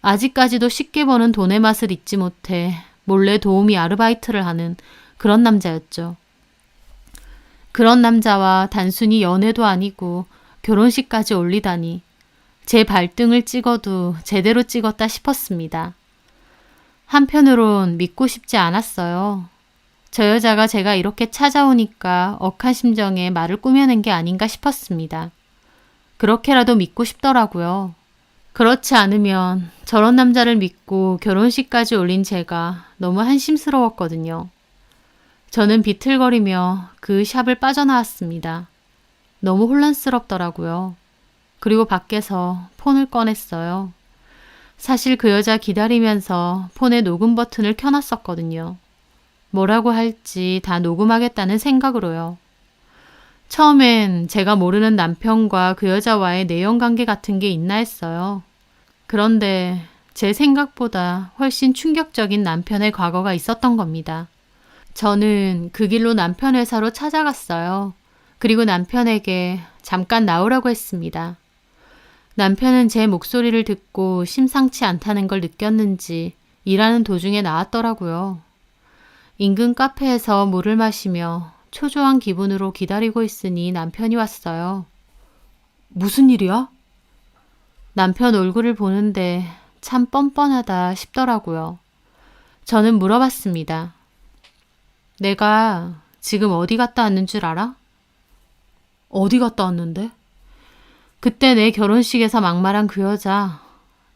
Speaker 1: 아직까지도 쉽게 버는 돈의 맛을 잊지 못해 몰래 도우미 아르바이트를 하는 그런 남자였죠. 그런 남자와 단순히 연애도 아니고 결혼식까지 올리다니 제 발등을 찍어도 제대로 찍었다 싶었습니다. 한편으론 믿고 싶지 않았어요. 저 여자가 제가 이렇게 찾아오니까 억한 심정에 말을 꾸며낸 게 아닌가 싶었습니다. 그렇게라도 믿고 싶더라고요. 그렇지 않으면 저런 남자를 믿고 결혼식까지 올린 제가 너무 한심스러웠거든요. 저는 비틀거리며 그 샵을 빠져나왔습니다. 너무 혼란스럽더라고요. 그리고 밖에서 폰을 꺼냈어요. 사실 그 여자 기다리면서 폰의 녹음 버튼을 켜놨었거든요. 뭐라고 할지 다 녹음하겠다는 생각으로요. 처음엔 제가 모르는 남편과 그 여자와의 내연 관계 같은 게 있나 했어요. 그런데 제 생각보다 훨씬 충격적인 남편의 과거가 있었던 겁니다. 저는 그 길로 남편 회사로 찾아갔어요. 그리고 남편에게 잠깐 나오라고 했습니다. 남편은 제 목소리를 듣고 심상치 않다는 걸 느꼈는지 일하는 도중에 나왔더라고요. 인근 카페에서 물을 마시며 초조한 기분으로 기다리고 있으니 남편이 왔어요. 무슨 일이야? 남편 얼굴을 보는데 참 뻔뻔하다 싶더라고요. 저는 물어봤습니다. 내가 지금 어디 갔다 왔는 줄 알아? 어디 갔다 왔는데? 그때 내 결혼식에서 막말한 그 여자,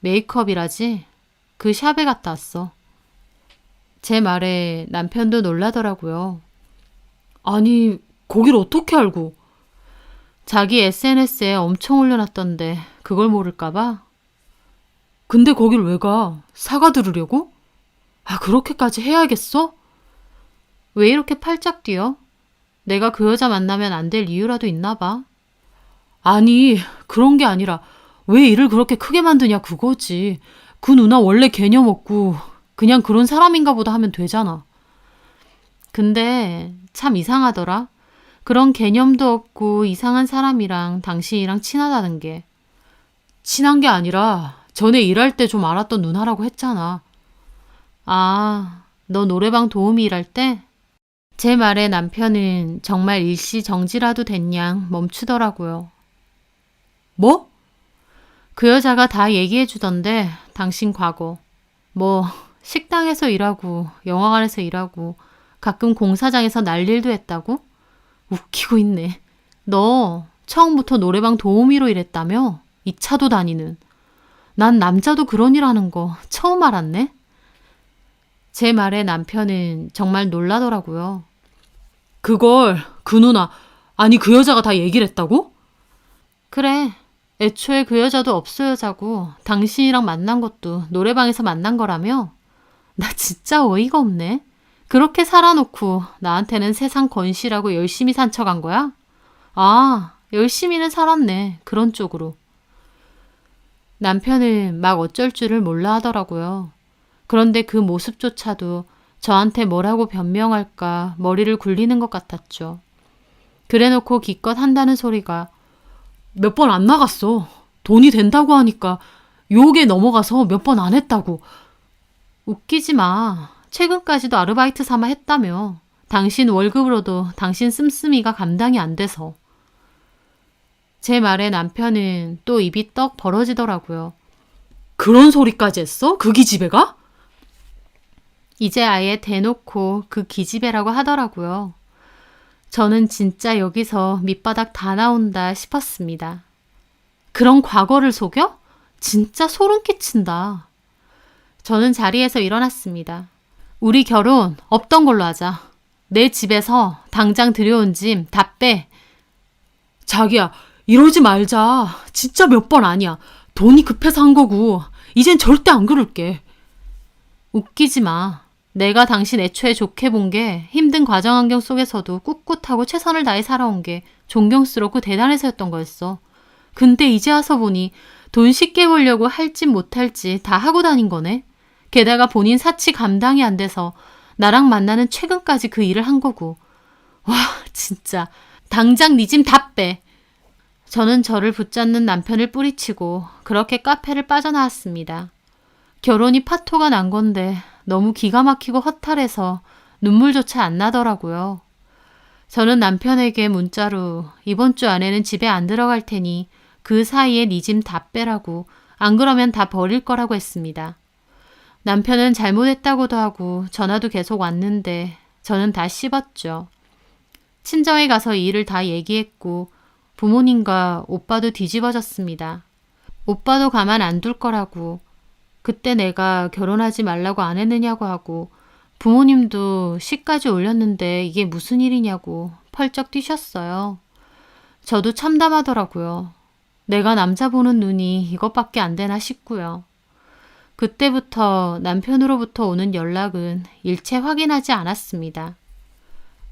Speaker 1: 메이크업이라지? 그 샵에 갔다 왔어. 제 말에 남편도 놀라더라고요. 아니, 거길 어떻게 알고? 자기 SNS에 엄청 올려놨던데 그걸 모를까봐? 근데 거길 왜 가? 사과 들으려고? 아, 그렇게까지 해야겠어? 왜 이렇게 팔짝 뛰어? 내가 그 여자 만나면 안 될 이유라도 있나 봐. 아니, 그런 게 아니라 왜 일을 그렇게 크게 만드냐 그거지. 그 누나 원래 개념 없고 그냥 그런 사람인가 보다 하면 되잖아. 근데 참 이상하더라. 그런 개념도 없고 이상한 사람이랑 당신이랑 친하다는 게. 친한 게 아니라 전에 일할 때 좀 알았던 누나라고 했잖아. 아, 너 노래방 도우미 일할 때? 제 말에 남편은 정말 일시정지라도 됐냥 멈추더라고요. 뭐? 그 여자가 다 얘기해 주던데 당신 과거. 뭐 식당에서 일하고 영화관에서 일하고 가끔 공사장에서 날일도 했다고? 웃기고 있네. 너 처음부터 노래방 도우미로 일했다며? 2차도 다니는. 난 남자도 그런 일 하는 거 처음 알았네. 제 말에 남편은 정말 놀라더라고요. 그걸 그 누나, 아니 그 여자가 다 얘기를 했다고? 그래. 애초에 그 여자도 없어 여자고 당신이랑 만난 것도 노래방에서 만난 거라며? 나 진짜 어이가 없네. 그렇게 살아놓고 나한테는 세상 건실하고 열심히 산 척한 거야? 아, 열심히는 살았네. 그런 쪽으로. 남편은 막 어쩔 줄을 몰라 하더라고요. 그런데 그 모습조차도 저한테 뭐라고 변명할까 머리를 굴리는 것 같았죠. 그래놓고 기껏 한다는 소리가 몇 번 안 나갔어. 돈이 된다고 하니까 유혹에 넘어가서 몇 번 안 했다고. 웃기지 마. 최근까지도 아르바이트 삼아 했다며. 당신 월급으로도 당신 씀씀이가 감당이 안 돼서. 제 말에 남편은 또 입이 떡 벌어지더라고요. 그런 소리까지 했어? 그 기집애가? 이제 아예 대놓고 그 기집애라고 하더라고요. 저는 진짜 여기서 밑바닥 다 나온다 싶었습니다. 그런 과거를 속여? 진짜 소름 끼친다. 저는 자리에서 일어났습니다. 우리 결혼 없던 걸로 하자. 내 집에서 당장 들여온 짐 다 빼. 자기야, 이러지 말자. 진짜 몇 번 아니야. 돈이 급해서 한 거고. 이젠 절대 안 그럴게. 웃기지 마. 내가 당신 애초에 좋게 본 게 힘든 과정 환경 속에서도 꿋꿋하고 최선을 다해 살아온 게 존경스럽고 대단해서였던 거였어. 근데 이제 와서 보니 돈 쉽게 벌려고 할지 못할지 다 하고 다닌 거네. 게다가 본인 사치 감당이 안 돼서 나랑 만나는 최근까지 그 일을 한 거고. 와, 진짜. 당장 네 짐 다 빼. 저는 저를 붙잡는 남편을 뿌리치고 그렇게 카페를 빠져나왔습니다. 결혼이 파토가 난 건데 너무 기가 막히고 허탈해서 눈물조차 안 나더라고요. 저는 남편에게 문자로 이번 주 안에는 집에 안 들어갈 테니 그 사이에 네 짐 다 빼라고, 안 그러면 다 버릴 거라고 했습니다. 남편은 잘못했다고도 하고 전화도 계속 왔는데 저는 다 씹었죠. 친정에 가서 이 일을 다 얘기했고 부모님과 오빠도 뒤집어졌습니다. 오빠도 가만 안 둘 거라고, 그때 내가 결혼하지 말라고 안 했느냐고 하고, 부모님도 시까지 올렸는데 이게 무슨 일이냐고 펄쩍 뛰셨어요. 저도 참담하더라고요. 내가 남자 보는 눈이 이것밖에 안 되나 싶고요. 그때부터 남편으로부터 오는 연락은 일체 확인하지 않았습니다.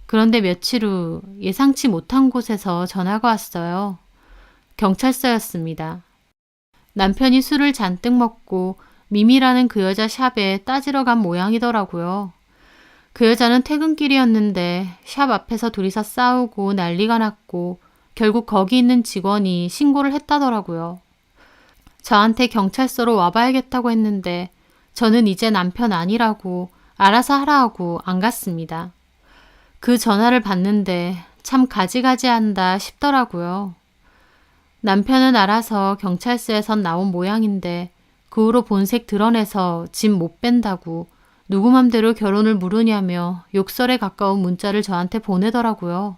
Speaker 1: 그런데 며칠 후 예상치 못한 곳에서 전화가 왔어요. 경찰서였습니다. 남편이 술을 잔뜩 먹고 미미라는 그 여자 샵에 따지러 간 모양이더라고요. 그 여자는 퇴근길이었는데 샵 앞에서 둘이서 싸우고 난리가 났고 결국 거기 있는 직원이 신고를 했다더라고요. 저한테 경찰서로 와봐야겠다고 했는데 저는 이제 남편 아니라고 알아서 하라 하고 안 갔습니다. 그 전화를 받는데 참 가지가지한다 싶더라고요. 남편은 알아서 경찰서에선 나온 모양인데 그 후로 본색 드러내서 짐 못 뺀다고 누구 맘대로 결혼을 물으냐며 욕설에 가까운 문자를 저한테 보내더라고요.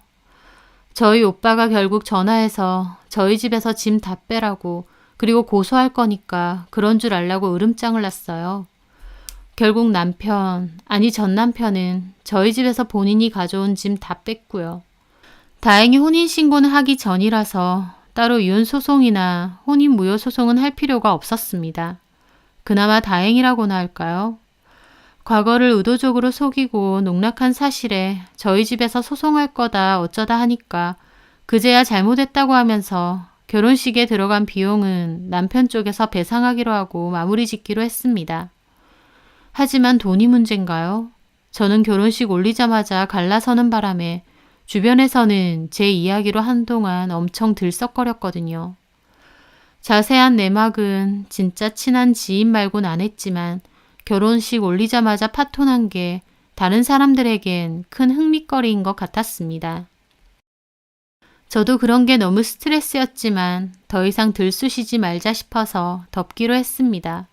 Speaker 1: 저희 오빠가 결국 전화해서 저희 집에서 짐 다 빼라고 그리고 고소할 거니까 그런 줄 알라고 으름장을 놨어요. 결국 전 남편은 저희 집에서 본인이 가져온 짐 다 뺐고요. 다행히 혼인신고는 하기 전이라서 따로 이혼소송이나 혼인무효소송은 할 필요가 없었습니다. 그나마 다행이라고나 할까요? 과거를 의도적으로 속이고 농락한 사실에 저희 집에서 소송할 거다 어쩌다 하니까 그제야 잘못했다고 하면서 결혼식에 들어간 비용은 남편 쪽에서 배상하기로 하고 마무리 짓기로 했습니다. 하지만 돈이 문제인가요? 저는 결혼식 올리자마자 갈라서는 바람에 주변에서는 제 이야기로 한동안 엄청 들썩거렸거든요. 자세한 내막은 진짜 친한 지인 말곤 안 했지만 결혼식 올리자마자 파토난 게 다른 사람들에겐 큰 흥미거리인 것 같았습니다. 저도 그런 게 너무 스트레스였지만 더 이상 들쑤시지 말자 싶어서 덮기로 했습니다.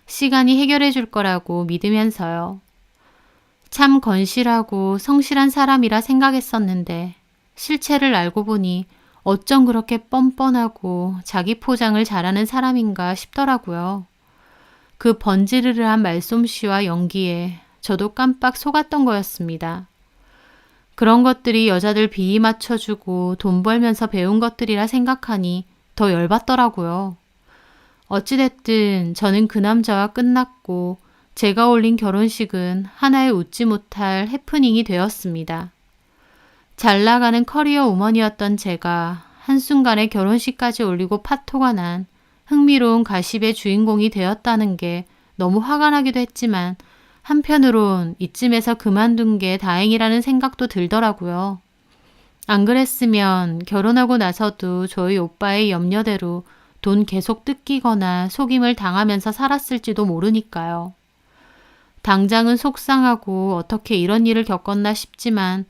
Speaker 1: 시간이 해결해 줄 거라고 믿으면서요. 참 건실하고 성실한 사람이라 생각했었는데 실체를 알고 보니 어쩜 그렇게 뻔뻔하고 자기 포장을 잘하는 사람인가 싶더라고요. 그 번지르르한 말솜씨와 연기에 저도 깜빡 속았던 거였습니다. 그런 것들이 여자들 비위 맞춰주고 돈 벌면서 배운 것들이라 생각하니 더 열받더라고요. 어찌됐든 저는 그 남자와 끝났고 제가 올린 결혼식은 하나의 웃지 못할 해프닝이 되었습니다. 잘 나가는 커리어 우먼이었던 제가 한순간에 결혼식까지 올리고 파토가 난 흥미로운 가십의 주인공이 되었다는 게 너무 화가 나기도 했지만 한편으론 이쯤에서 그만둔 게 다행이라는 생각도 들더라고요. 안 그랬으면 결혼하고 나서도 저희 오빠의 염려대로 돈 계속 뜯기거나 속임을 당하면서 살았을지도 모르니까요. 당장은 속상하고 어떻게 이런 일을 겪었나 싶지만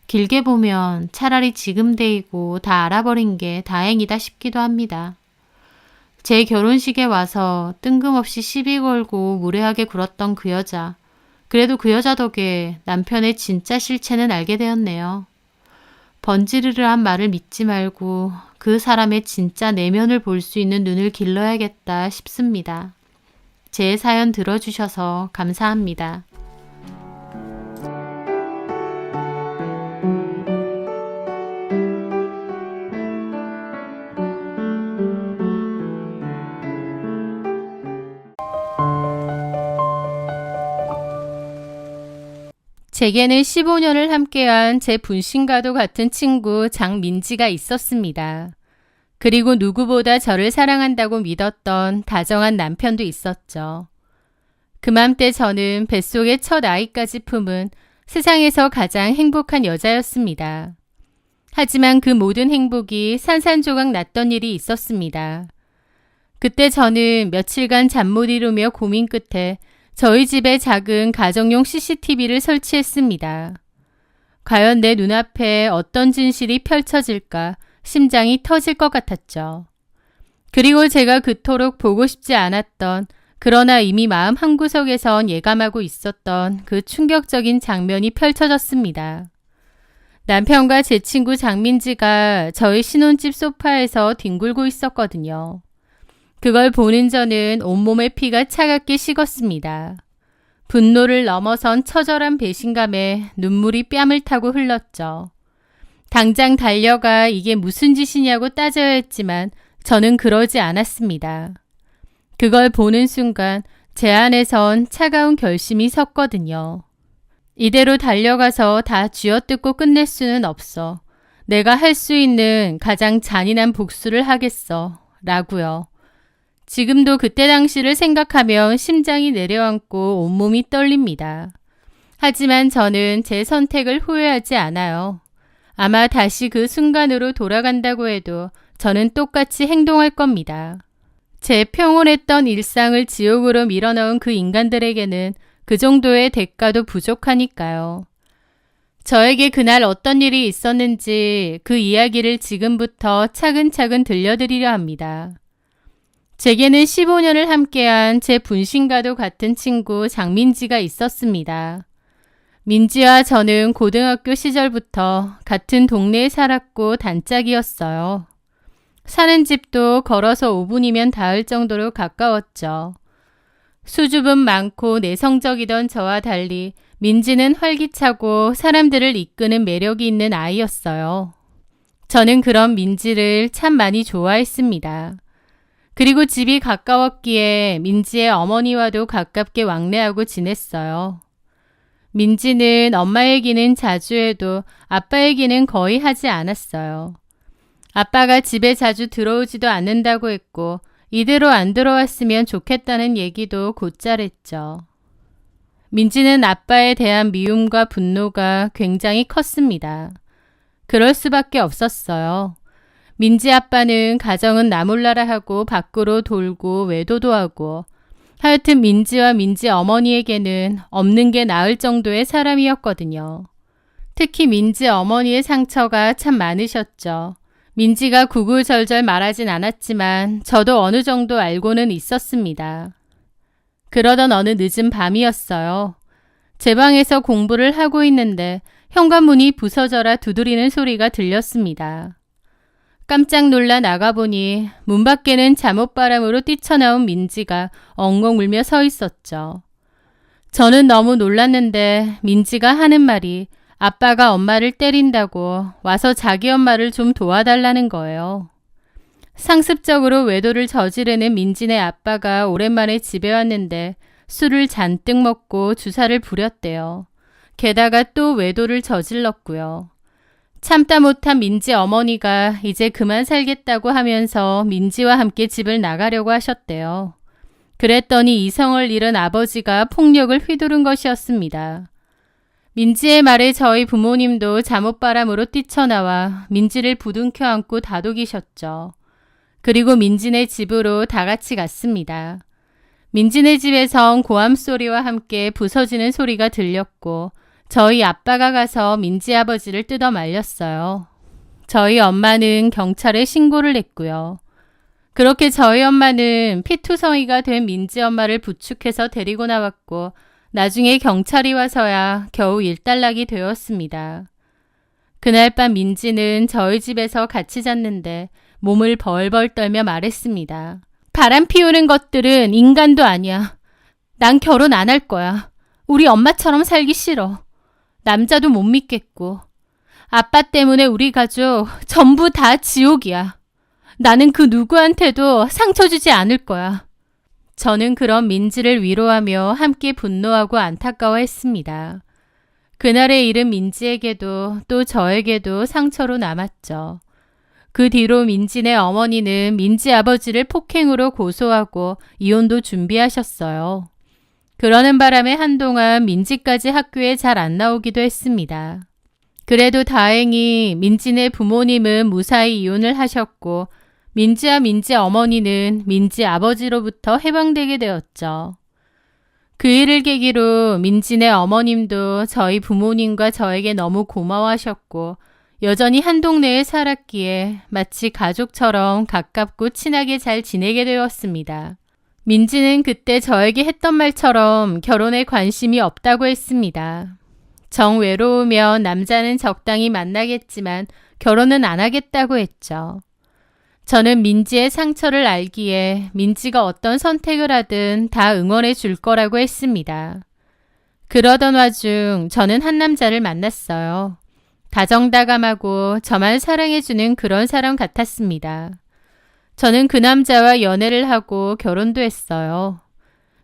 Speaker 1: 길게 보면 차라리 지금 데이고 다 알아버린 게 다행이다 싶기도 합니다. 제 결혼식에 와서 뜬금없이 시비 걸고 무례하게 굴었던 그 여자. 그래도 그 여자 덕에 남편의 진짜 실체는 알게 되었네요. 번지르르한 말을 믿지 말고 그 사람의 진짜 내면을 볼 수 있는 눈을 길러야겠다 싶습니다. 제 사연 들어주셔서 감사합니다. 제게는 15년을 함께한 제 분신과도 같은 친구 장민지가 있었습니다. 그리고 누구보다 저를 사랑한다고 믿었던 다정한 남편도 있었죠. 그맘때 저는 뱃속에 첫 아이까지 품은 세상에서 가장 행복한 여자였습니다. 하지만 그 모든 행복이 산산조각 났던 일이 있었습니다. 그때 저는 며칠간 잠 못 이루며 고민 끝에 저희 집에 작은 가정용 CCTV를 설치했습니다. 과연 내 눈앞에 어떤 진실이 펼쳐질까 심장이 터질 것 같았죠. 그리고 제가 그토록 보고 싶지 않았던 그러나 이미 마음 한구석에선 예감하고 있었던 그 충격적인 장면이 펼쳐졌습니다. 남편과 제 친구 장민지가 저희 신혼집 소파에서 뒹굴고 있었거든요. 그걸 보는 저는 온몸의 피가 차갑게 식었습니다. 분노를 넘어선 처절한 배신감에 눈물이 뺨을 타고 흘렀죠. 당장 달려가 이게 무슨 짓이냐고 따져야 했지만 저는 그러지 않았습니다. 그걸 보는 순간 제 안에선 차가운 결심이 섰거든요. 이대로 달려가서 다 쥐어뜯고 끝낼 수는 없어. 내가 할 수 있는 가장 잔인한 복수를 하겠어. 라고요. 지금도 그때 당시를 생각하면 심장이 내려앉고 온몸이 떨립니다. 하지만 저는 제 선택을 후회하지 않아요. 아마 다시 그 순간으로 돌아간다고 해도 저는 똑같이 행동할 겁니다. 제 평온했던 일상을 지옥으로 밀어넣은 그 인간들에게는 그 정도의 대가도 부족하니까요. 저에게 그날 어떤 일이 있었는지 그 이야기를 지금부터 차근차근 들려드리려 합니다. 제게는 15년을 함께한 제 분신과도 같은 친구 장민지가 있었습니다. 민지와 저는 고등학교 시절부터 같은 동네에 살았고 단짝이었어요. 사는 집도 걸어서 5분이면 닿을 정도로 가까웠죠. 수줍음 많고 내성적이던 저와 달리 민지는 활기차고 사람들을 이끄는 매력이 있는 아이였어요. 저는 그런 민지를 참 많이 좋아했습니다. 그리고 집이 가까웠기에 민지의 어머니와도 가깝게 왕래하고 지냈어요. 민지는 엄마 얘기는 자주 해도 아빠 얘기는 거의 하지 않았어요. 아빠가 집에 자주 들어오지도 않는다고 했고 이대로 안 들어왔으면 좋겠다는 얘기도 곧잘 했죠. 민지는 아빠에 대한 미움과 분노가 굉장히 컸습니다. 그럴 수밖에 없었어요. 민지 아빠는 가정은 나몰라라 하고 밖으로 돌고 외도도 하고 하여튼 민지와 민지 어머니에게는 없는 게 나을 정도의 사람이었거든요. 특히 민지 어머니의 상처가 참 많으셨죠. 민지가 구구절절 말하진 않았지만 저도 어느 정도 알고는 있었습니다. 그러던 어느 늦은 밤이었어요. 제 방에서 공부를 하고 있는데 현관문이 부서져라 두드리는 소리가 들렸습니다. 깜짝 놀라 나가보니 문 밖에는 잠옷바람으로 뛰쳐나온 민지가 엉엉 울며 서 있었죠. 저는 너무 놀랐는데 민지가 하는 말이 아빠가 엄마를 때린다고 와서 자기 엄마를 좀 도와달라는 거예요. 상습적으로 외도를 저지르는 민지네 아빠가 오랜만에 집에 왔는데 술을 잔뜩 먹고 주사를 부렸대요. 게다가 또 외도를 저질렀고요. 참다 못한 민지 어머니가 이제 그만 살겠다고 하면서 민지와 함께 집을 나가려고 하셨대요. 그랬더니 이성을 잃은 아버지가 폭력을 휘두른 것이었습니다. 민지의 말에 저희 부모님도 잠옷바람으로 뛰쳐나와 민지를 부둥켜 안고 다독이셨죠. 그리고 민지네 집으로 다 같이 갔습니다. 민지네 집에선 고함 소리와 함께 부서지는 소리가 들렸고 저희 아빠가 가서 민지 아버지를 뜯어 말렸어요. 저희 엄마는 경찰에 신고를 했고요. 그렇게 저희 엄마는 피투성이가 된 민지 엄마를 부축해서 데리고 나왔고 나중에 경찰이 와서야 겨우 일단락이 되었습니다. 그날 밤 민지는 저희 집에서 같이 잤는데 몸을 벌벌 떨며 말했습니다. 바람 피우는 것들은 인간도 아니야. 난 결혼 안 할 거야. 우리 엄마처럼 살기 싫어. 남자도 못 믿겠고. 아빠 때문에 우리 가족 전부 다 지옥이야. 나는 그 누구한테도 상처 주지 않을 거야. 저는 그런 민지를 위로하며 함께 분노하고 안타까워했습니다. 그날의 일은 민지에게도 또 저에게도 상처로 남았죠. 그 뒤로 민지네 어머니는 민지 아버지를 폭행으로 고소하고 이혼도 준비하셨어요. 그러는 바람에 한동안 민지까지 학교에 잘 안 나오기도 했습니다. 그래도 다행히 민지네 부모님은 무사히 이혼을 하셨고 민지와 민지 어머니는 민지 아버지로부터 해방되게 되었죠. 그 일을 계기로 민지네 어머님도 저희 부모님과 저에게 너무 고마워하셨고 여전히 한 동네에 살았기에 마치 가족처럼 가깝고 친하게 잘 지내게 되었습니다. 민지는 그때 저에게 했던 말처럼 결혼에 관심이 없다고 했습니다. 정 외로우면 남자는 적당히 만나겠지만 결혼은 안 하겠다고 했죠. 저는 민지의 상처를 알기에 민지가 어떤 선택을 하든 다 응원해 줄 거라고 했습니다. 그러던 와중 저는 한 남자를 만났어요. 다정다감하고 저만 사랑해주는 그런 사람 같았습니다. 저는 그 남자와 연애를 하고 결혼도 했어요.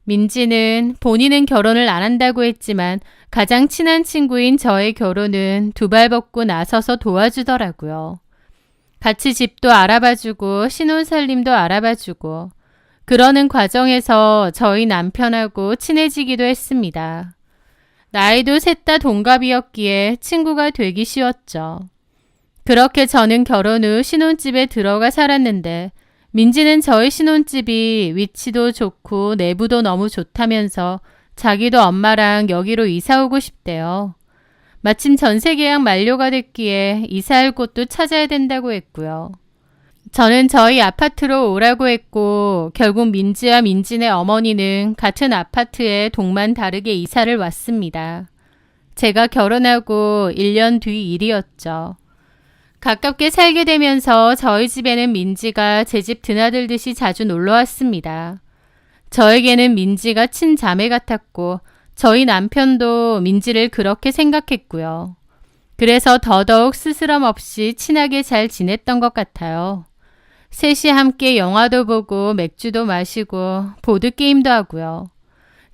Speaker 1: 민지는 본인은 결혼을 안 한다고 했지만 가장 친한 친구인 저의 결혼은 두 발 벗고 나서서 도와주더라고요. 같이 집도 알아봐주고 신혼살림도 알아봐주고 그러는 과정에서 저희 남편하고 친해지기도 했습니다. 나이도 셋 다 동갑이었기에 친구가 되기 쉬웠죠. 그렇게 저는 결혼 후 신혼집에 들어가 살았는데 민지는 저희 신혼집이 위치도 좋고 내부도 너무 좋다면서 자기도 엄마랑 여기로 이사 오고 싶대요. 마침 전세 계약 만료가 됐기에 이사할 곳도 찾아야 된다고 했고요. 저는 저희 아파트로 오라고 했고 결국 민지와 민진의 어머니는 같은 아파트에 동만 다르게 이사를 왔습니다. 제가 결혼하고 1년 뒤 일이었죠. 가깝게 살게 되면서 저희 집에는 민지가 제 집 드나들듯이 자주 놀러 왔습니다. 저에게는 민지가 친자매 같았고 저희 남편도 민지를 그렇게 생각했고요. 그래서 더더욱 스스럼 없이 친하게 잘 지냈던 것 같아요. 셋이 함께 영화도 보고 맥주도 마시고 보드게임도 하고요.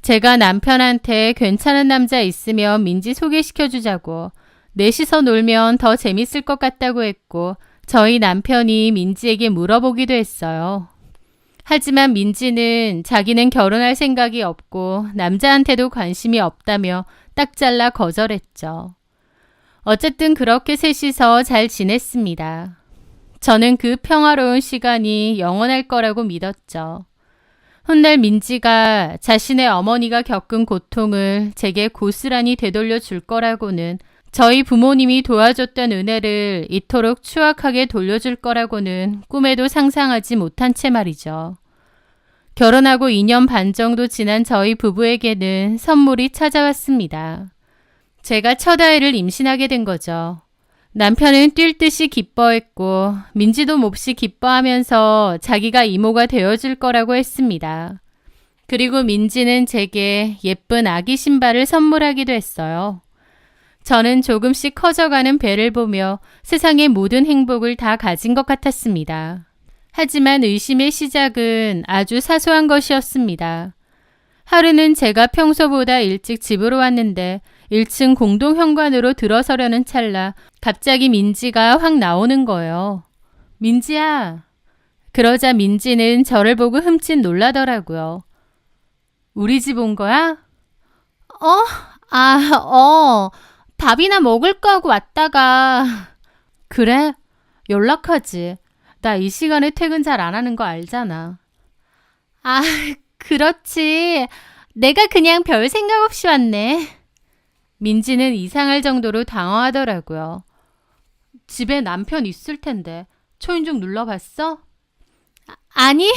Speaker 1: 제가 남편한테 괜찮은 남자 있으면 민지 소개시켜주자고 넷이서 놀면 더 재밌을 것 같다고 했고 저희 남편이 민지에게 물어보기도 했어요. 하지만 민지는 자기는 결혼할 생각이 없고 남자한테도 관심이 없다며 딱 잘라 거절했죠. 어쨌든 그렇게 셋이서 잘 지냈습니다. 저는 그 평화로운 시간이 영원할 거라고 믿었죠. 훗날 민지가 자신의 어머니가 겪은 고통을 제게 고스란히 되돌려 줄 거라고는 저희 부모님이 도와줬던 은혜를 이토록 추악하게 돌려줄 거라고는 꿈에도 상상하지 못한 채 말이죠. 결혼하고 2년 반 정도 지난 저희 부부에게는 선물이 찾아왔습니다. 제가 첫 아이를 임신하게 된 거죠. 남편은 뛸 듯이 기뻐했고 민지도 몹시 기뻐하면서 자기가 이모가 되어줄 거라고 했습니다. 그리고 민지는 제게 예쁜 아기 신발을 선물하기도 했어요. 저는 조금씩 커져가는 배를 보며 세상의 모든 행복을 다 가진 것 같았습니다. 하지만 의심의 시작은 아주 사소한 것이었습니다. 하루는 제가 평소보다 일찍 집으로 왔는데 1층 공동현관으로 들어서려는 찰나 갑자기 민지가 확 나오는 거예요. 민지야. 그러자 민지는 저를 보고 흠칫 놀라더라고요. 우리 집 온 거야? 밥이나 먹을까 하고 왔다가. 그래? 연락하지. 나 이 시간에 퇴근 잘 안 하는 거 알잖아. 아, 그렇지. 내가 그냥 별 생각 없이 왔네. 민지는 이상할 정도로 당황하더라고요. 집에 남편 있을 텐데 초인종 눌러봤어? 아니,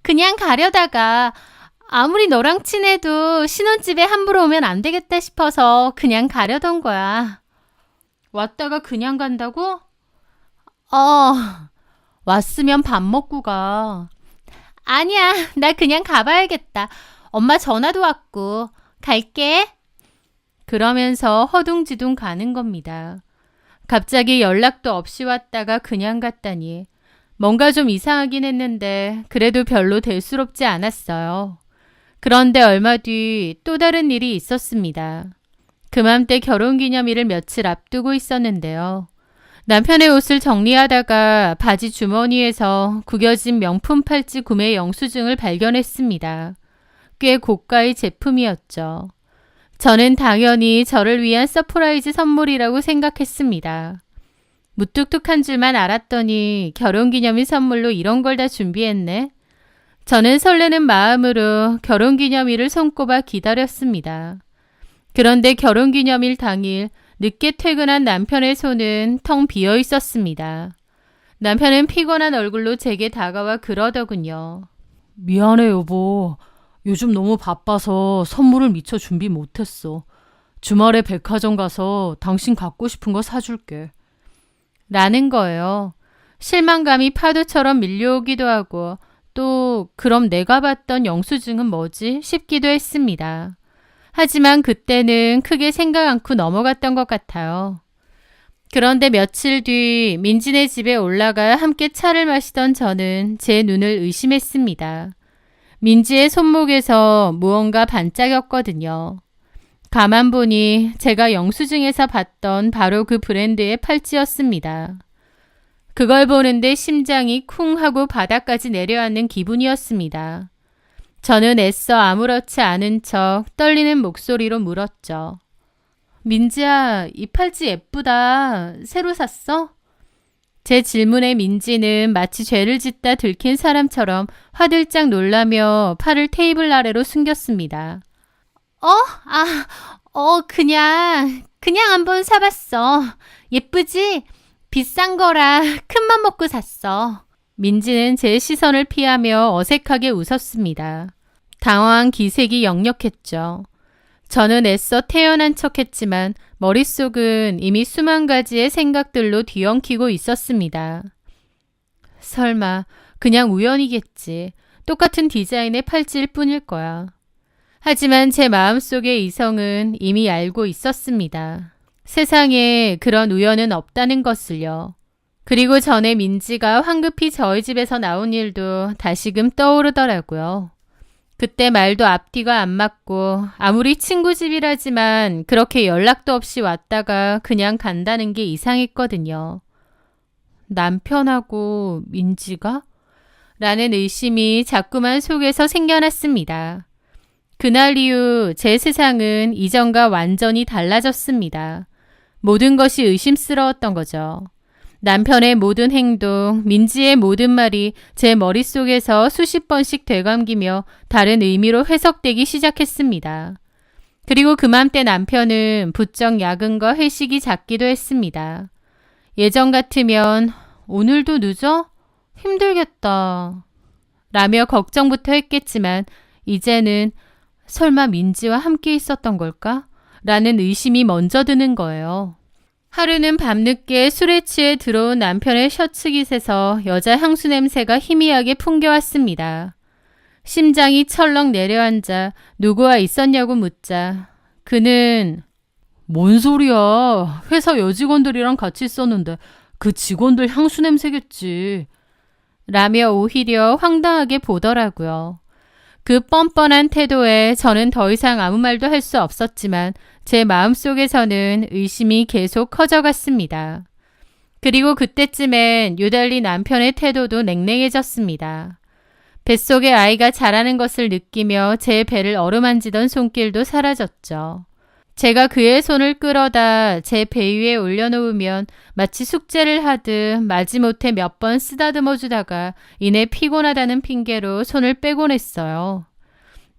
Speaker 1: 그냥 가려다가 아무리 너랑 친해도 신혼집에 함부로 오면 안 되겠다 싶어서 그냥 가려던 거야. 왔다가 그냥 간다고? 왔으면 밥 먹고 가. 아니야, 나 그냥 가봐야겠다. 엄마 전화도 왔고. 갈게. 그러면서 허둥지둥 가는 겁니다. 갑자기 연락도 없이 왔다가 그냥 갔다니. 뭔가 좀 이상하긴 했는데 그래도 별로 대수롭지 않았어요. 그런데 얼마 뒤 또 다른 일이 있었습니다. 그맘때 결혼기념일을 며칠 앞두고 있었는데요. 남편의 옷을 정리하다가 바지 주머니에서 구겨진 명품 팔찌 구매 영수증을 발견했습니다. 꽤 고가의 제품이었죠. 저는 당연히 저를 위한 서프라이즈 선물이라고 생각했습니다. 무뚝뚝한 줄만 알았더니 결혼기념일 선물로 이런 걸 다 준비했네. 저는 설레는 마음으로 결혼기념일을 손꼽아 기다렸습니다. 그런데 결혼기념일 당일 늦게 퇴근한 남편의 손은 텅 비어 있었습니다. 남편은 피곤한 얼굴로 제게 다가와 그러더군요.
Speaker 2: 미안해 여보. 요즘 너무 바빠서 선물을 미처 준비 못했어. 주말에 백화점 가서 당신 갖고 싶은 거 사줄게.
Speaker 1: 라는 거예요. 실망감이 파도처럼 밀려오기도 하고 또 그럼 내가 받던 영수증은 뭐지 싶기도 했습니다. 하지만 그때는 크게 생각 않고 넘어갔던 것 같아요. 그런데 며칠 뒤 민지네 집에 올라가 함께 차를 마시던 저는 제 눈을 의심했습니다. 민지의 손목에서 무언가 반짝였거든요. 가만 보니 제가 영수증에서 봤던 바로 그 브랜드의 팔찌였습니다. 그걸 보는데 심장이 쿵 하고 바닥까지 내려앉는 기분이었습니다. 저는 애써 아무렇지 않은 척 떨리는 목소리로 물었죠. 민지야, 이 팔찌 예쁘다. 새로 샀어? 제 질문에 민지는 마치 죄를 짓다 들킨 사람처럼 화들짝 놀라며 팔을 테이블 아래로 숨겼습니다. 그냥 한번 사봤어. 예쁘지? 비싼 거라 큰맘 먹고 샀어. 민지는 제 시선을 피하며 어색하게 웃었습니다. 당황한 기색이 역력했죠. 저는 애써 태연한 척했지만 머릿속은 이미 수만 가지의 생각들로 뒤엉키고 있었습니다. 설마 그냥 우연이겠지. 똑같은 디자인의 팔찌일 뿐일 거야. 하지만 제 마음속의 이성은 이미 알고 있었습니다. 세상에 그런 우연은 없다는 것을요. 그리고 전에 민지가 황급히 저희 집에서 나온 일도 다시금 떠오르더라고요. 그때 말도 앞뒤가 안 맞고 아무리 친구 집이라지만 그렇게 연락도 없이 왔다가 그냥 간다는 게 이상했거든요. 남편하고 민지가? 라는 의심이 자꾸만 속에서 생겨났습니다. 그날 이후 제 세상은 이전과 완전히 달라졌습니다. 모든 것이 의심스러웠던 거죠. 남편의 모든 행동, 민지의 모든 말이 제 머릿속에서 수십 번씩 되감기며 다른 의미로 해석되기 시작했습니다. 그리고 그맘때 남편은 부쩍 야근과 회식이 잦기도 했습니다. 예전 같으면 오늘도 늦어? 힘들겠다. 라며 걱정부터 했겠지만 이제는 설마 민지와 함께 있었던 걸까? 라는 의심이 먼저 드는 거예요. 하루는 밤늦게 술에 취해 들어온 남편의 셔츠깃에서 여자 향수 냄새가 희미하게 풍겨왔습니다. 심장이 철렁 내려앉아 누구와 있었냐고 묻자 그는
Speaker 2: 뭔 소리야. 회사 여직원들이랑 같이 있었는데 그 직원들 향수 냄새겠지.
Speaker 1: 라며 오히려 황당하게 보더라고요. 그 뻔뻔한 태도에 저는 더 이상 아무 말도 할 수 없었지만 제 마음속에서는 의심이 계속 커져갔습니다. 그리고 그때쯤엔 유달리 남편의 태도도 냉랭해졌습니다. 뱃속에 아이가 자라는 것을 느끼며 제 배를 어루만지던 손길도 사라졌죠. 제가 그의 손을 끌어다 제 배 위에 올려놓으면 마치 숙제를 하듯 마지못해 몇 번 쓰다듬어 주다가 이내 피곤하다는 핑계로 손을 빼곤 했어요.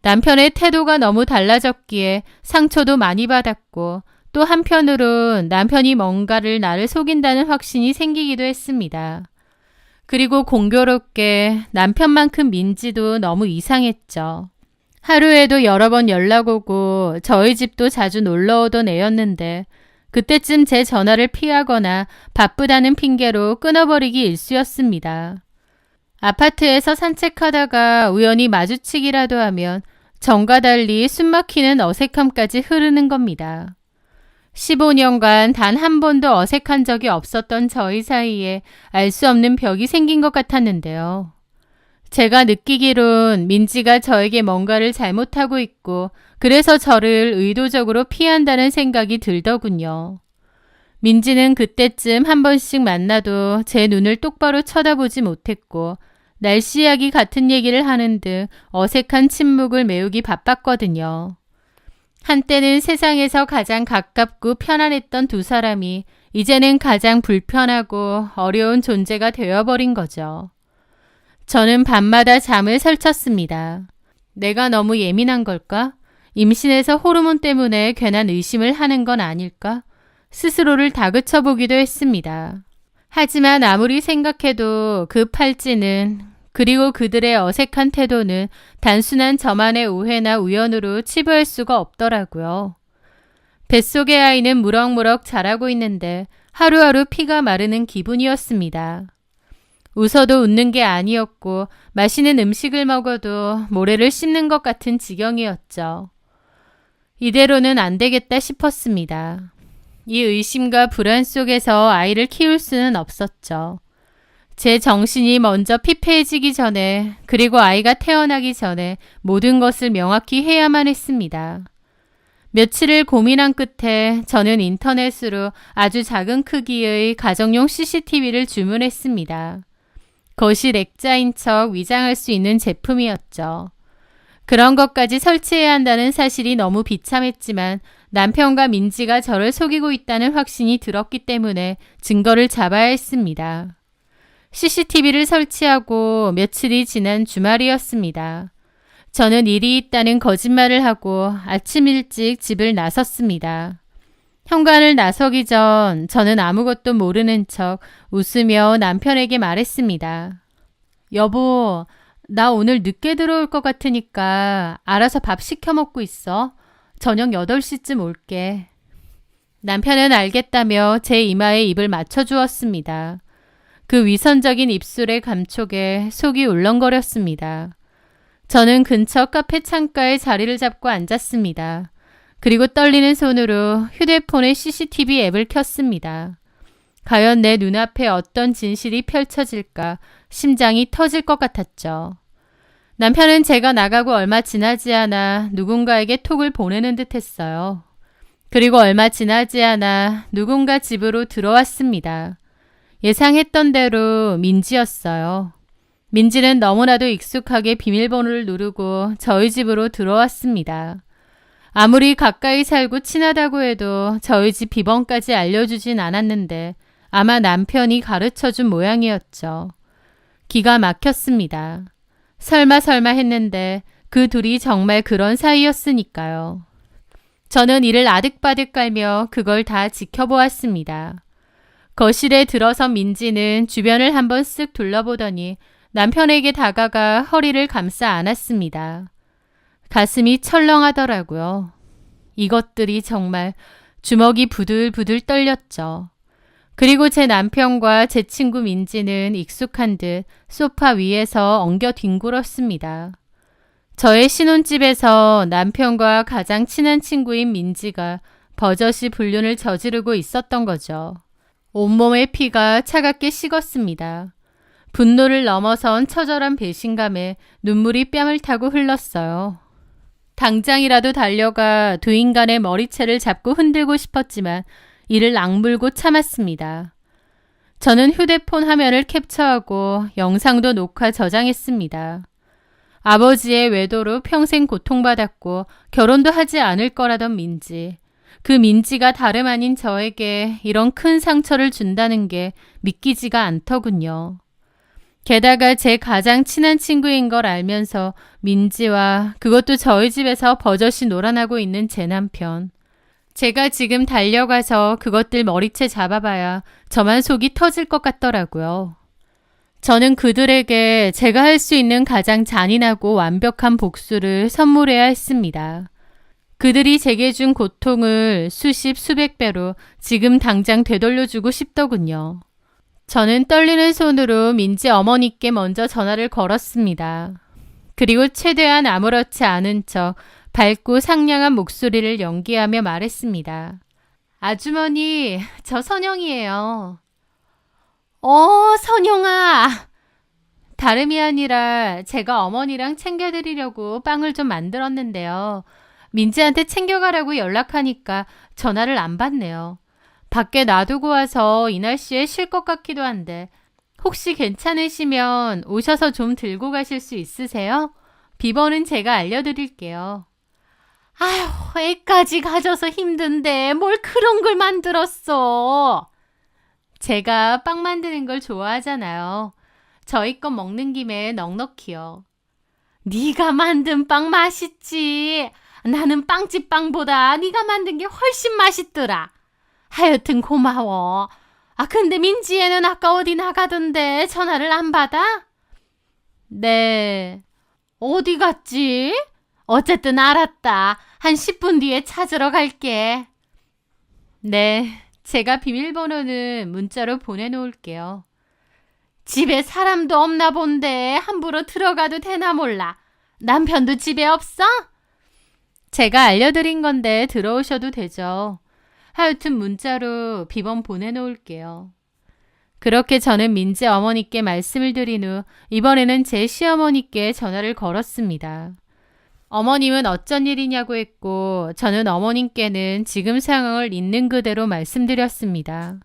Speaker 1: 남편의 태도가 너무 달라졌기에 상처도 많이 받았고 또 한편으론 남편이 뭔가를 나를 속인다는 확신이 생기기도 했습니다. 그리고 공교롭게 남편만큼 민지도 너무 이상했죠. 하루에도 여러 번 연락 오고 저희 집도 자주 놀러 오던 애였는데 그때쯤 제 전화를 피하거나 바쁘다는 핑계로 끊어버리기 일쑤였습니다. 아파트에서 산책하다가 우연히 마주치기라도 하면 전과 달리 숨막히는 어색함까지 흐르는 겁니다. 15년간 단 한 번도 어색한 적이 없었던 저희 사이에 알 수 없는 벽이 생긴 것 같았는데요. 제가 느끼기론 민지가 저에게 뭔가를 잘못하고 있고 그래서 저를 의도적으로 피한다는 생각이 들더군요. 민지는 그때쯤 한 번씩 만나도 제 눈을 똑바로 쳐다보지 못했고 날씨 이야기 같은 얘기를 하는 등 어색한 침묵을 메우기 바빴거든요. 한때는 세상에서 가장 가깝고 편안했던 두 사람이 이제는 가장 불편하고 어려운 존재가 되어버린 거죠. 저는 밤마다 잠을 설쳤습니다. 내가 너무 예민한 걸까? 임신해서 호르몬 때문에 괜한 의심을 하는 건 아닐까? 스스로를 다그쳐 보기도 했습니다. 하지만 아무리 생각해도 그 팔찌는 그리고 그들의 어색한 태도는 단순한 저만의 오해나 우연으로 치부할 수가 없더라고요. 뱃속의 아이는 무럭무럭 자라고 있는데 하루하루 피가 마르는 기분이었습니다. 웃어도 웃는 게 아니었고 맛있는 음식을 먹어도 모래를 씹는 것 같은 지경이었죠. 이대로는 안 되겠다 싶었습니다. 이 의심과 불안 속에서 아이를 키울 수는 없었죠. 제 정신이 먼저 피폐해지기 전에, 그리고 아이가 태어나기 전에 모든 것을 명확히 해야만 했습니다. 며칠을 고민한 끝에 저는 인터넷으로 아주 작은 크기의 가정용 CCTV를 주문했습니다. 거실 액자인 척 위장할 수 있는 제품이었죠. 그런 것까지 설치해야 한다는 사실이 너무 비참했지만 남편과 민지가 저를 속이고 있다는 확신이 들었기 때문에 증거를 잡아야 했습니다. CCTV를 설치하고 며칠이 지난 주말이었습니다. 저는 일이 있다는 거짓말을 하고 아침 일찍 집을 나섰습니다. 현관을 나서기 전 저는 아무것도 모르는 척 웃으며 남편에게 말했습니다. 여보, 나 오늘 늦게 들어올 것 같으니까 알아서 밥 시켜 먹고 있어. 저녁 8시쯤 올게. 남편은 알겠다며 제 이마에 입을 맞춰주었습니다. 그 위선적인 입술의 감촉에 속이 울렁거렸습니다. 저는 근처 카페 창가에 자리를 잡고 앉았습니다. 그리고 떨리는 손으로 휴대폰의 CCTV 앱을 켰습니다. 과연 내 눈앞에 어떤 진실이 펼쳐질까 심장이 터질 것 같았죠. 남편은 제가 나가고 얼마 지나지 않아 누군가에게 톡을 보내는 듯 했어요. 그리고 얼마 지나지 않아 누군가 집으로 들어왔습니다. 예상했던 대로 민지였어요. 민지는 너무나도 익숙하게 비밀번호를 누르고 저희 집으로 들어왔습니다. 아무리 가까이 살고 친하다고 해도 저희 집 비번까지 알려주진 않았는데 아마 남편이 가르쳐준 모양이었죠. 기가 막혔습니다. 설마 했는데 그 둘이 정말 그런 사이였으니까요. 저는 이를 아득바득 깔며 그걸 다 지켜보았습니다. 거실에 들어선 민지는 주변을 한번 쓱 둘러보더니 남편에게 다가가 허리를 감싸 안았습니다. 가슴이 철렁하더라고요. 이것들이 정말 주먹이 부들부들 떨렸죠. 그리고 제 남편과 제 친구 민지는 익숙한 듯 소파 위에서 엉겨 뒹굴었습니다. 저의 신혼집에서 남편과 가장 친한 친구인 민지가 버젓이 불륜을 저지르고 있었던 거죠. 온몸의 피가 차갑게 식었습니다. 분노를 넘어선 처절한 배신감에 눈물이 뺨을 타고 흘렀어요. 당장이라도 달려가 두 인간의 머리채를 잡고 흔들고 싶었지만 이를 악물고 참았습니다. 저는 휴대폰 화면을 캡처하고 영상도 녹화 저장했습니다. 아버지의 외도로 평생 고통받았고 결혼도 하지 않을 거라던 민지. 그 민지가 다름 아닌 저에게 이런 큰 상처를 준다는 게 믿기지가 않더군요. 게다가 제 가장 친한 친구인 걸 알면서 민지와 그것도 저희 집에서 버젓이 놀아나고 있는 제 남편. 제가 지금 달려가서 그것들 머리채 잡아봐야 저만 속이 터질 것 같더라고요. 저는 그들에게 제가 할 수 있는 가장 잔인하고 완벽한 복수를 선물해야 했습니다. 그들이 제게 준 고통을 수십 수백 배로 지금 당장 되돌려주고 싶더군요. 저는 떨리는 손으로 민지 어머니께 먼저 전화를 걸었습니다. 그리고 최대한 아무렇지 않은 척 밝고 상냥한 목소리를 연기하며 말했습니다. 아주머니, 저 선영이에요. 선영아. 다름이 아니라 제가 어머니랑 챙겨드리려고 빵을 좀 만들었는데요. 민지한테 챙겨가라고 연락하니까 전화를 안 받네요. 밖에 놔두고 와서 이 날씨에 쉴 것 같기도 한데 혹시 괜찮으시면 오셔서 좀 들고 가실 수 있으세요? 비번은 제가 알려드릴게요. 아휴, 애까지 가져서 힘든데 뭘 그런 걸 만들었어. 제가 빵 만드는 걸 좋아하잖아요. 저희 것 먹는 김에 넉넉히요. 네가 만든 빵 맛있지. 나는 빵집 빵보다 네가 만든 게 훨씬 맛있더라. 하여튼 고마워. 근데 민지애는 아까 어디 나가던데 전화를 안 받아? 네. 어디 갔지? 어쨌든 알았다. 한 10분 뒤에 찾으러 갈게. 네. 제가 비밀번호는 문자로 보내놓을게요. 집에 사람도 없나 본데 함부로 들어가도 되나 몰라. 남편도 집에 없어? 제가 알려드린 건데 들어오셔도 되죠. 하여튼 문자로 비번 보내놓을게요. 그렇게 저는 민지 어머니께 말씀을 드린 후 이번에는 제 시어머니께 전화를 걸었습니다. 어머님은 어쩐 일이냐고 했고 저는 어머님께는 지금 상황을 있는 그대로 말씀드렸습니다.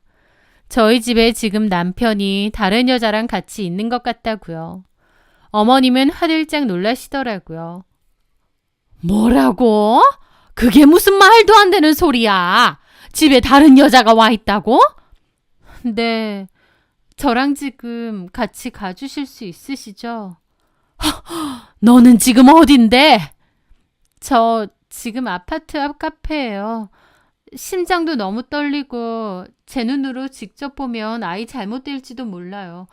Speaker 1: 저희 집에 지금 남편이 다른 여자랑 같이 있는 것 같다고요. 어머님은 화들짝 놀라시더라고요. 뭐라고? 그게 무슨 말도 안 되는 소리야. 집에 다른 여자가 와 있다고? 네, 저랑 지금 같이 가주실 수 있으시죠? 너는 지금 어딘데? 저 지금 아파트 앞 카페예요. 심장도 너무 떨리고 제 눈으로 직접 보면 아이 잘못될지도 몰라요.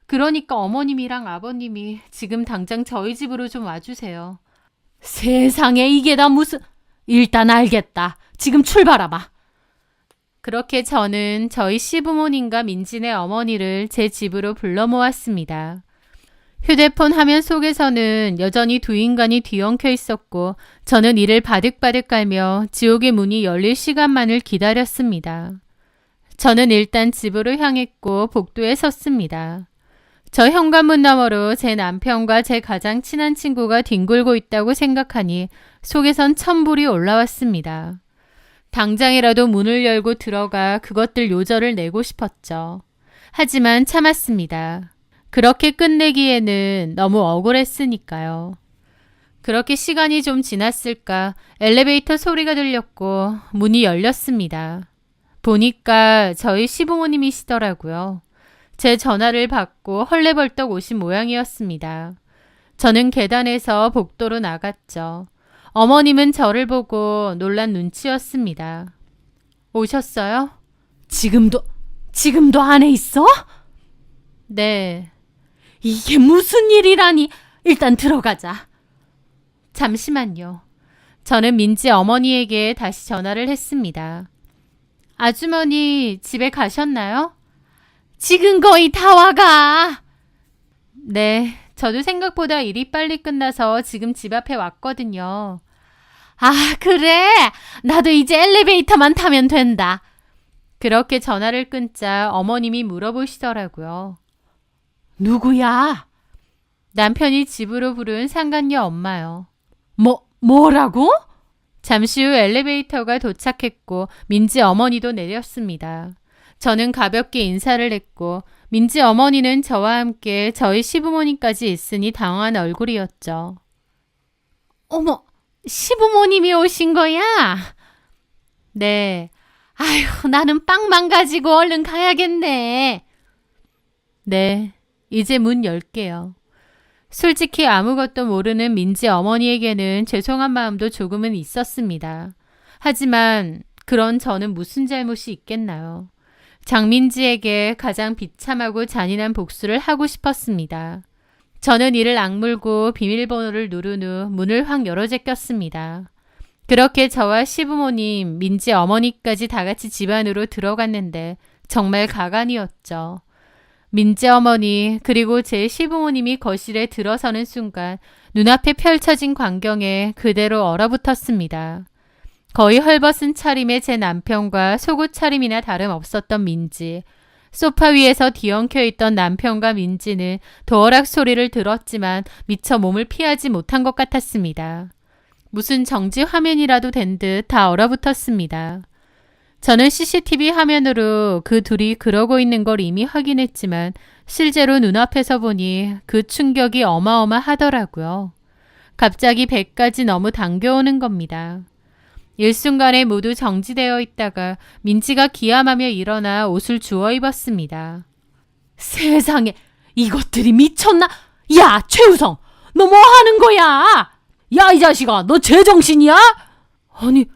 Speaker 1: 그러니까 어머님이랑 아버님이 지금 당장 저희 집으로 좀 와주세요. 세상에 이게 다 무슨... 일단 알겠다. 지금 출발해봐. 그렇게 저는 저희 시부모님과 민지네 어머니를 제 집으로 불러 모았습니다. 휴대폰 화면 속에서는 여전히 두 인간이 뒤엉켜 있었고 저는 이를 바득바득 깔며 지옥의 문이 열릴 시간만을 기다렸습니다. 저는 일단 집으로 향했고 복도에 섰습니다. 저 현관문 너머로 제 남편과 제 가장 친한 친구가 뒹굴고 있다고 생각하니 속에선 천불이 올라왔습니다. 당장이라도 문을 열고 들어가 그것들 요절을 내고 싶었죠. 하지만 참았습니다. 그렇게 끝내기에는 너무 억울했으니까요. 그렇게 시간이 좀 지났을까 엘리베이터 소리가 들렸고 문이 열렸습니다. 보니까 저희 시부모님이시더라고요. 제 전화를 받고 헐레벌떡 오신 모양이었습니다. 저는 계단에서 복도로 나갔죠. 어머님은 저를 보고 놀란 눈치였습니다. 오셨어요? 지금도 안에 있어? 네. 이게 무슨 일이라니. 일단 들어가자. 잠시만요. 저는 민지 어머니에게 다시 전화를 했습니다. 아주머니 집에 가셨나요? 지금 거의 다 와가. 네, 저도 생각보다 일이 빨리 끝나서 지금 집 앞에 왔거든요. 아, 그래? 나도 이제 엘리베이터만 타면 된다. 그렇게 전화를 끊자 어머님이 물어보시더라고요. 누구야? 남편이 집으로 부른 상간녀 엄마요. 뭐라고? 잠시 후 엘리베이터가 도착했고 민지 어머니도 내렸습니다. 저는 가볍게 인사를 했고 민지 어머니는 저와 함께 저희 시부모님까지 있으니 당황한 얼굴이었죠. 어머, 시부모님이 오신 거야? 네. 아휴, 나는 빵만 가지고 얼른 가야겠네. 네, 이제 문 열게요. 솔직히 아무것도 모르는 민지 어머니에게는 죄송한 마음도 조금은 있었습니다. 하지만 그런 저는 무슨 잘못이 있겠나요? 장민지에게 가장 비참하고 잔인한 복수를 하고 싶었습니다. 저는 이를 악물고 비밀번호를 누른 후 문을 확 열어 제꼈습니다. 그렇게 저와 시부모님, 민지 어머니까지 다 같이 집 안으로 들어갔는데 정말 가관이었죠. 민지 어머니 그리고 제 시부모님이 거실에 들어서는 순간 눈앞에 펼쳐진 광경에 그대로 얼어붙었습니다. 거의 헐벗은 차림의 제 남편과 속옷 차림이나 다름없었던 민지. 소파 위에서 뒤엉켜 있던 남편과 민지는 도어락 소리를 들었지만 미처 몸을 피하지 못한 것 같았습니다. 무슨 정지 화면이라도 된 듯 다 얼어붙었습니다. 저는 CCTV 화면으로 그 둘이 그러고 있는 걸 이미 확인했지만 실제로 눈앞에서 보니 그 충격이 어마어마하더라고요. 갑자기 배까지 너무 당겨오는 겁니다. 일순간에 모두 정지되어 있다가 민지가 기함하며 일어나 옷을 주워 입었습니다. 세상에, 이것들이 미쳤나? 야, 최우성, 너 뭐 하는 거야? 야, 이 자식아, 너 제정신이야? 아니,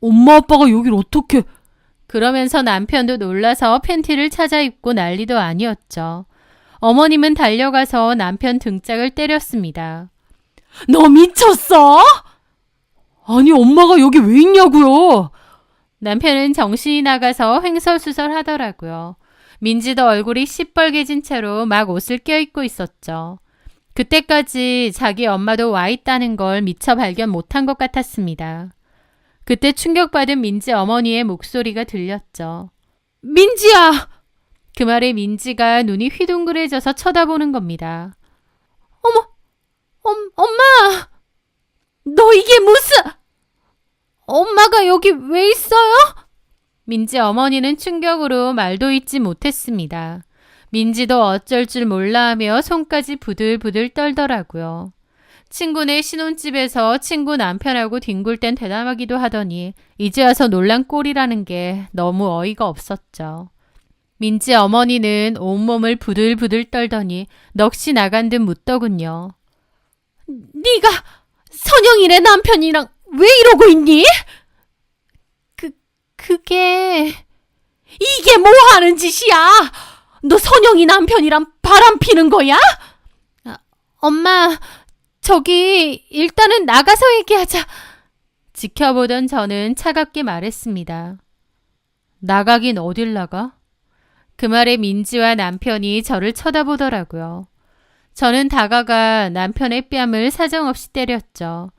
Speaker 1: 엄마 아빠가 여길 어떻게... 그러면서 남편도 놀라서 팬티를 찾아 입고 난리도 아니었죠. 어머님은 달려가서 남편 등짝을 때렸습니다. 너 미쳤어? 아니, 엄마가 여기 왜 있냐고요? 남편은 정신이 나가서 횡설수설 하더라고요. 민지도 얼굴이 시뻘개진 채로 막 옷을 껴입고 있었죠. 그때까지 자기 엄마도 와 있다는 걸 미처 발견 못한 것 같았습니다. 그때 충격받은 민지 어머니의 목소리가 들렸죠. 민지야! 그 말에 민지가 눈이 휘둥그레져서 쳐다보는 겁니다. 어머, 엄마! 너 이게 무슨... 엄마가 여기 왜 있어요? 민지 어머니는 충격으로 말도 잇지 못했습니다. 민지도 어쩔 줄 몰라 하며 손까지 부들부들 떨더라고요. 친구네 신혼집에서 친구 남편하고 뒹굴 땐 대담하기도 하더니 이제 와서 놀란 꼴이라는 게 너무 어이가 없었죠. 민지 어머니는 온몸을 부들부들 떨더니 넋이 나간 듯 묻더군요. 네가 선영이네 남편이랑 왜 이러고 있니? 그게... 이게 뭐 하는 짓이야? 너 선영이 남편이랑 바람 피는 거야? 엄마, 저기 일단은 나가서 얘기하자. 지켜보던 저는 차갑게 말했습니다. 나가긴 어딜 나가? 그 말에 민지와 남편이 저를 쳐다보더라고요. 저는 다가가 남편의 뺨을 사정없이 때렸죠.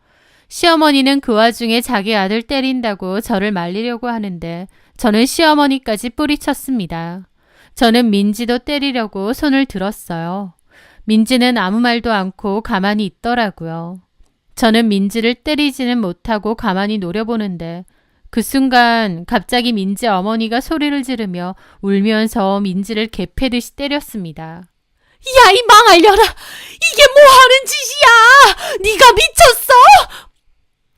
Speaker 1: 시어머니는 그 와중에 자기 아들 때린다고 저를 말리려고 하는데 저는 시어머니까지 뿌리쳤습니다. 저는 민지도 때리려고 손을 들었어요. 민지는 아무 말도 않고 가만히 있더라고요. 저는 민지를 때리지는 못하고 가만히 노려보는데 그 순간 갑자기 민지 어머니가 소리를 지르며 울면서 민지를 개패듯이 때렸습니다. 야, 이 망할려나! 이게 뭐 하는 짓이야! 네가 미쳤어!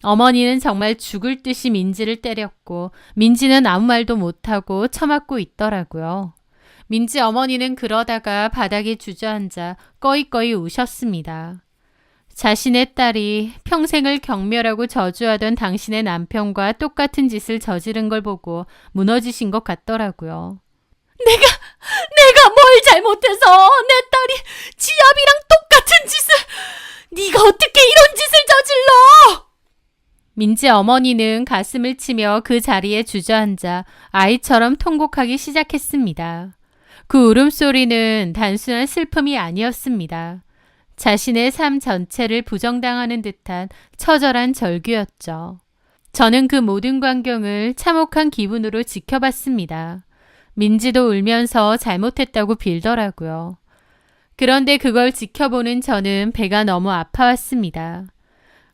Speaker 1: 어머니는 정말 죽을 듯이 민지를 때렸고 민지는 아무 말도 못하고 처맞고 있더라고요. 민지 어머니는 그러다가 바닥에 주저앉아 꺼이꺼이 우셨습니다. 자신의 딸이 평생을 경멸하고 저주하던 당신의 남편과 똑같은 짓을 저지른 걸 보고 무너지신 것 같더라고요. 내가 뭘 잘못해서 내 딸이 지압이랑 똑같은 짓을... 네가 어떻게 이런 짓을 저질러! 민지 어머니는 가슴을 치며 그 자리에 주저앉아 아이처럼 통곡하기 시작했습니다. 그 울음소리는 단순한 슬픔이 아니었습니다. 자신의 삶 전체를 부정당하는 듯한 처절한 절규였죠. 저는 그 모든 광경을 참혹한 기분으로 지켜봤습니다. 민지도 울면서 잘못했다고 빌더라고요. 그런데 그걸 지켜보는 저는 배가 너무 아파왔습니다.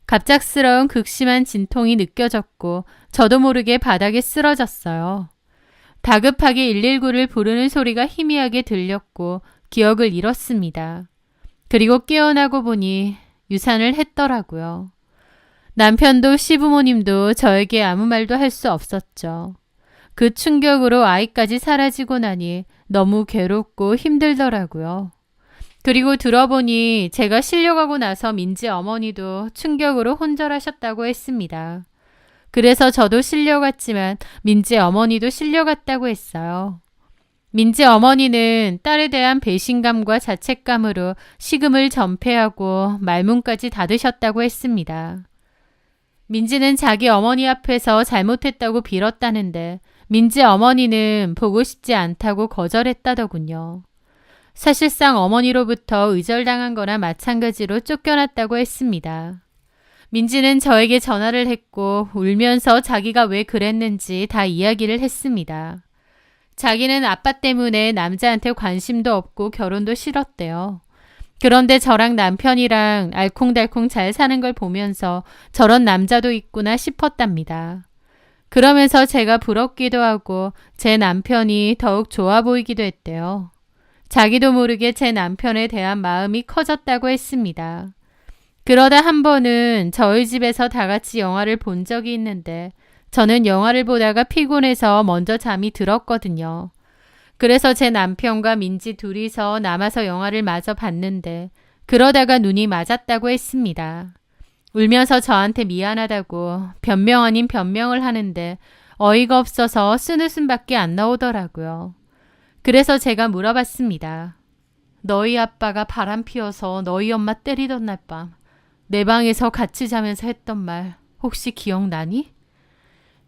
Speaker 1: 갑작스러운 극심한 진통이 느껴졌고 저도 모르게 바닥에 쓰러졌어요. 다급하게 119를 부르는 소리가 희미하게 들렸고 기억을 잃었습니다. 그리고 깨어나고 보니 유산을 했더라고요. 남편도 시부모님도 저에게 아무 말도 할 수 없었죠. 그 충격으로 아이까지 사라지고 나니 너무 괴롭고 힘들더라고요. 그리고 들어보니 제가 실려가고 나서 민지 어머니도 충격으로 혼절하셨다고 했습니다. 그래서 저도 실려갔지만 민지 어머니도 실려갔다고 했어요. 민지 어머니는 딸에 대한 배신감과 자책감으로 식음을 전폐하고 말문까지 닫으셨다고 했습니다. 민지는 자기 어머니 앞에서 잘못했다고 빌었다는데 민지 어머니는 보고 싶지 않다고 거절했다더군요. 사실상 어머니로부터 의절당한 거나 마찬가지로 쫓겨났다고 했습니다. 민지는 저에게 전화를 했고 울면서 자기가 왜 그랬는지 다 이야기를 했습니다. 자기는 아빠 때문에 남자한테 관심도 없고 결혼도 싫었대요. 그런데 저랑 남편이랑 알콩달콩 잘 사는 걸 보면서 저런 남자도 있구나 싶었답니다. 그러면서 제가 부럽기도 하고 제 남편이 더욱 좋아 보이기도 했대요. 자기도 모르게 제 남편에 대한 마음이 커졌다고 했습니다. 그러다 한 번은 저희 집에서 다 같이 영화를 본 적이 있는데 저는 영화를 보다가 피곤해서 먼저 잠이 들었거든요. 그래서 제 남편과 민지 둘이서 남아서 영화를 마저 봤는데 그러다가 눈이 맞았다고 했습니다. 울면서 저한테 미안하다고 변명 아닌 변명을 하는데 어이가 없어서 쓴웃음밖에 안 나오더라고요. 그래서 제가 물어봤습니다. 너희 아빠가 바람 피워서 너희 엄마 때리던 날 밤 내 방에서 같이 자면서 했던 말 혹시 기억나니?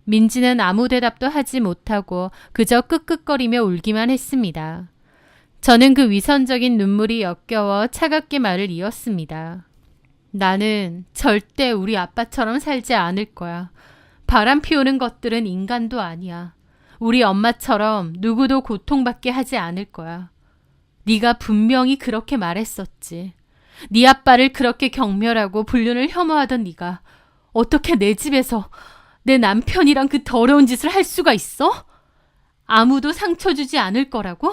Speaker 1: 민지는 아무 대답도 하지 못하고 그저 끄끄거리며 울기만 했습니다. 저는 그 위선적인 눈물이 역겨워 차갑게 말을 이었습니다. 나는 절대 우리 아빠처럼 살지 않을 거야. 바람 피우는 것들은 인간도 아니야. 우리 엄마처럼 누구도 고통받게 하지 않을 거야. 네가 분명히 그렇게 말했었지. 네 아빠를 그렇게 경멸하고 불륜을 혐오하던 네가 어떻게 내 집에서 내 남편이랑 그 더러운 짓을 할 수가 있어? 아무도 상처 주지 않을 거라고?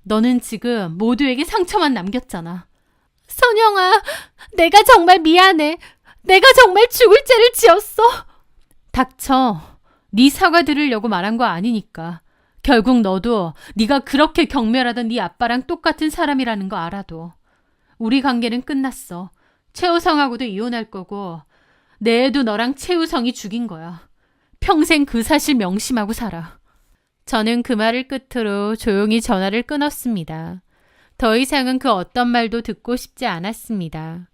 Speaker 1: 너는 지금 모두에게 상처만 남겼잖아. 선영아, 내가 정말 미안해. 내가 정말 죽을 죄를 지었어. 닥쳐. 네 사과 들으려고 말한 거 아니니까. 결국 너도 네가 그렇게 경멸하던 네 아빠랑 똑같은 사람이라는 거 알아도. 우리 관계는 끝났어. 최우성하고도 이혼할 거고 내 애도 너랑 최우성이 죽인 거야. 평생 그 사실 명심하고 살아. 저는 그 말을 끝으로 조용히 전화를 끊었습니다. 더 이상은 그 어떤 말도 듣고 싶지 않았습니다.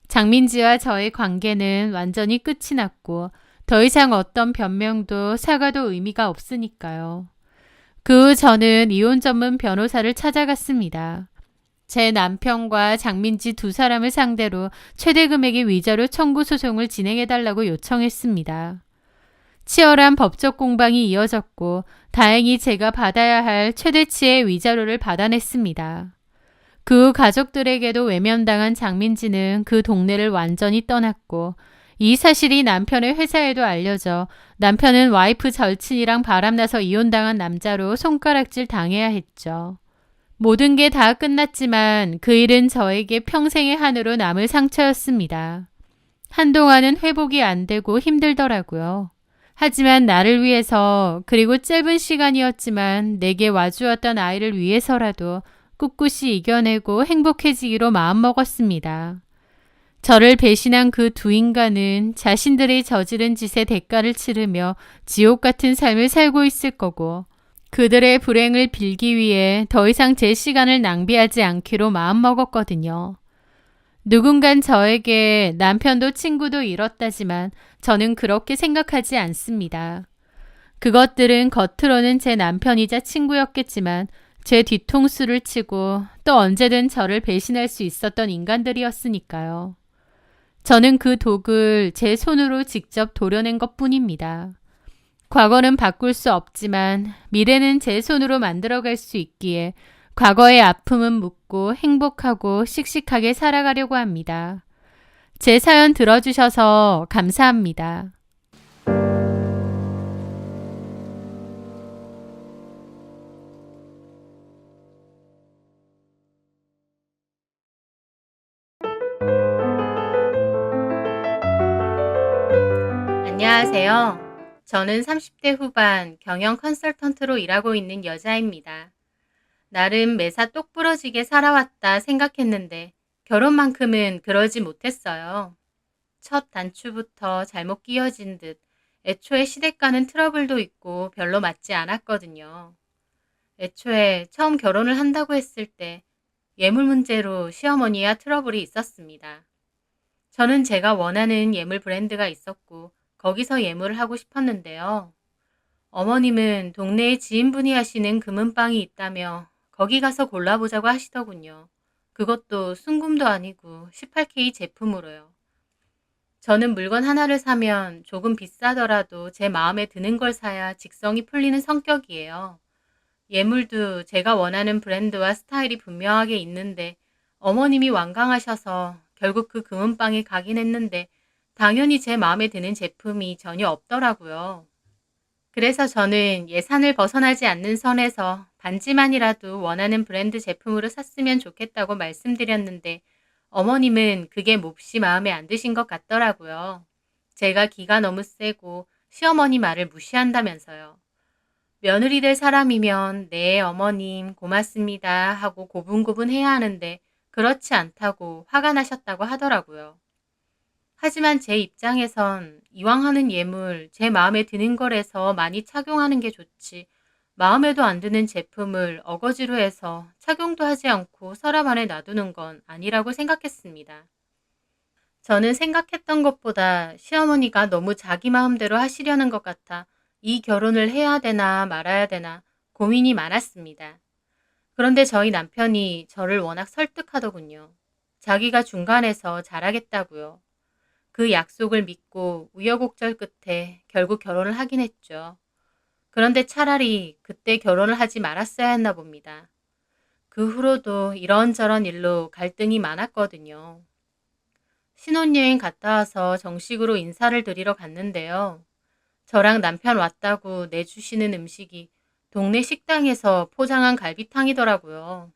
Speaker 1: 장민지와 저의 관계는 완전히 끝이 났고 더 이상 어떤 변명도 사과도 의미가 없으니까요. 그 후 저는 이혼 전문 변호사를 찾아갔습니다. 제 남편과 장민지 두 사람을 상대로 최대 금액의 위자료 청구 소송을 진행해달라고 요청했습니다. 치열한 법적 공방이 이어졌고 다행히 제가 받아야 할 최대치의 위자료를 받아냈습니다. 그 후 가족들에게도 외면당한 장민지는 그 동네를 완전히 떠났고 이 사실이 남편의 회사에도 알려져 남편은 와이프 절친이랑 바람나서 이혼당한 남자로 손가락질 당해야 했죠. 모든 게 다 끝났지만 그 일은 저에게 평생의 한으로 남을 상처였습니다. 한동안은 회복이 안 되고 힘들더라고요. 하지만 나를 위해서 그리고 짧은 시간이었지만 내게 와주었던 아이를 위해서라도 꿋꿋이 이겨내고 행복해지기로 마음먹었습니다. 저를 배신한 그 두 인간은 자신들이 저지른 짓의 대가를 치르며 지옥 같은 삶을 살고 있을 거고 그들의 불행을 빌기 위해 더 이상 제 시간을 낭비하지 않기로 마음먹었거든요. 누군간 저에게 남편도 친구도 잃었다지만 저는 그렇게 생각하지 않습니다. 그것들은 겉으로는 제 남편이자 친구였겠지만 제 뒤통수를 치고 또 언제든 저를 배신할 수 있었던 인간들이었으니까요. 저는 그 독을 제 손으로 직접 도려낸 것뿐입니다. 과거는 바꿀 수 없지만 미래는 제 손으로 만들어갈 수 있기에 과거의 아픔은 묻고 행복하고 씩씩하게 살아가려고 합니다. 제 사연 들어주셔서 감사합니다. 안녕하세요. 저는 30대 후반 경영 컨설턴트로 일하고 있는 여자입니다. 나름 매사 똑부러지게 살아왔다 생각했는데 결혼만큼은 그러지 못했어요. 첫 단추부터 잘못 끼워진 듯 애초에 시댁과는 트러블도 있고 별로 맞지 않았거든요. 애초에 처음 결혼을 한다고 했을 때 예물 문제로 시어머니와 트러블이 있었습니다. 저는 제가 원하는 예물 브랜드가 있었고 거기서 예물을 하고 싶었는데요. 어머님은 동네에 지인분이 하시는 금은방이 있다며 거기 가서 골라보자고 하시더군요. 그것도 순금도 아니고 18K 제품으로요. 저는 물건 하나를 사면 조금 비싸더라도 제 마음에 드는 걸 사야 직성이 풀리는 성격이에요. 예물도 제가 원하는 브랜드와 스타일이 분명하게 있는데 어머님이 완강하셔서 결국 그 금은방에 가긴 했는데 당연히 제 마음에 드는 제품이 전혀 없더라고요. 그래서 저는 예산을 벗어나지 않는 선에서 반지만이라도 원하는 브랜드 제품으로 샀으면 좋겠다고 말씀드렸는데 어머님은 그게 몹시 마음에 안 드신 것 같더라고요. 제가 기가 너무 세고 시어머니 말을 무시한다면서요. 며느리 될 사람이면 네 어머님 고맙습니다 하고 고분고분 해야 하는데 그렇지 않다고 화가 나셨다고 하더라고요. 하지만 제 입장에선 이왕 하는 예물 제 마음에 드는 거라서 많이 착용하는 게 좋지 마음에도 안 드는 제품을 어거지로 해서 착용도 하지 않고 서랍 안에 놔두는 건 아니라고 생각했습니다. 저는 생각했던 것보다 시어머니가 너무 자기 마음대로 하시려는 것 같아 이 결혼을 해야 되나 말아야 되나 고민이 많았습니다. 그런데 저희 남편이 저를 워낙 설득하더군요. 자기가 중간에서 잘하겠다고요. 그 약속을 믿고 우여곡절 끝에 결국 결혼을 하긴 했죠. 그런데 차라리 그때 결혼을 하지 말았어야 했나 봅니다. 그 후로도 이런저런 일로 갈등이 많았거든요. 신혼여행 갔다 와서 정식으로 인사를 드리러 갔는데요. 저랑 남편 왔다고 내주시는 음식이 동네 식당에서 포장한 갈비탕이더라고요.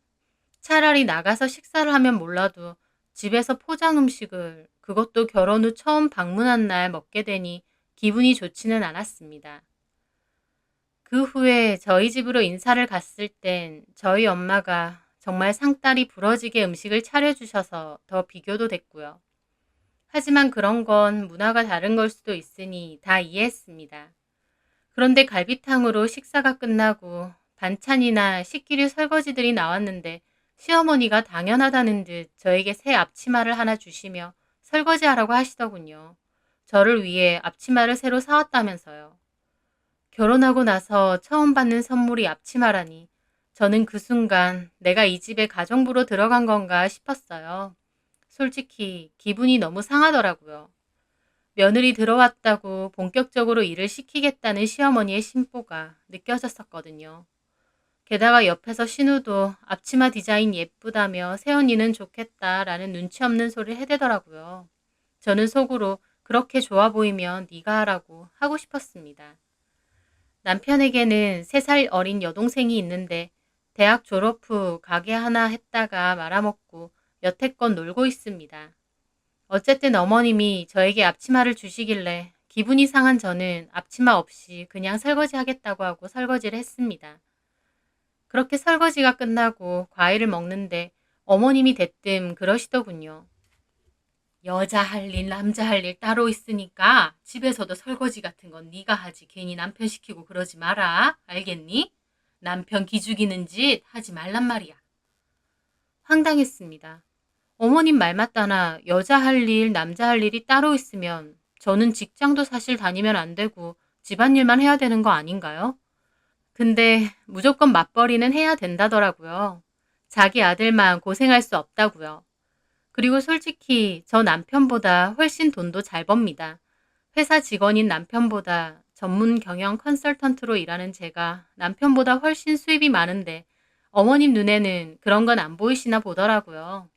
Speaker 1: 차라리 나가서 식사를 하면 몰라도 집에서 포장 음식을 그것도 결혼 후 처음 방문한 날 먹게 되니 기분이 좋지는 않았습니다. 그 후에 저희 집으로 인사를 갔을 땐 저희 엄마가 정말 상다리 부러지게 음식을 차려주셔서 더 비교도 됐고요. 하지만 그런 건 문화가 다른 걸 수도 있으니 다 이해했습니다. 그런데 갈비탕으로 식사가 끝나고 반찬이나 식기류 설거지들이 나왔는데 시어머니가 당연하다는 듯 저에게 새 앞치마를 하나 주시며 설거지하라고 하시더군요. 저를 위해 앞치마를 새로 사왔다면서요. 결혼하고 나서 처음 받는 선물이 앞치마라니 저는 그 순간 내가 이 집에 가정부로 들어간 건가 싶었어요. 솔직히 기분이 너무 상하더라고요. 며느리 들어왔다고 본격적으로 일을 시키겠다는 시어머니의 심보가 느껴졌었거든요. 게다가 옆에서 신우도 앞치마 디자인 예쁘다며 새언니는 좋겠다라는 눈치 없는 소리를 해대더라고요. 저는 속으로 그렇게 좋아 보이면 네가 하라고 하고 싶었습니다. 남편에게는 3살 어린 여동생이 있는데 대학 졸업 후 가게 하나 했다가 말아먹고 여태껏 놀고 있습니다. 어쨌든 어머님이 저에게 앞치마를 주시길래 기분이 상한 저는 앞치마 없이 그냥 설거지 하겠다고 하고 설거지를 했습니다. 그렇게 설거지가 끝나고 과일을 먹는데 어머님이 대뜸 그러시더군요. 여자 할 일, 남자 할 일 따로 있으니까 집에서도 설거지 같은 건 네가 하지. 괜히 남편 시키고 그러지 마라. 알겠니? 남편 기죽이는 짓 하지 말란 말이야. 황당했습니다. 어머님 말 맞다나 여자 할 일, 남자 할 일이 따로 있으면 저는 직장도 사실 다니면 안 되고 집안일만 해야 되는 거 아닌가요? 근데 무조건 맞벌이는 해야 된다더라고요. 자기 아들만 고생할 수 없다고요. 그리고 솔직히 저 남편보다 훨씬 돈도 잘 법니다. 회사 직원인 남편보다 전문 경영 컨설턴트로 일하는 제가 남편보다 훨씬 수입이 많은데 어머님 눈에는 그런 건 안 보이시나 보더라고요.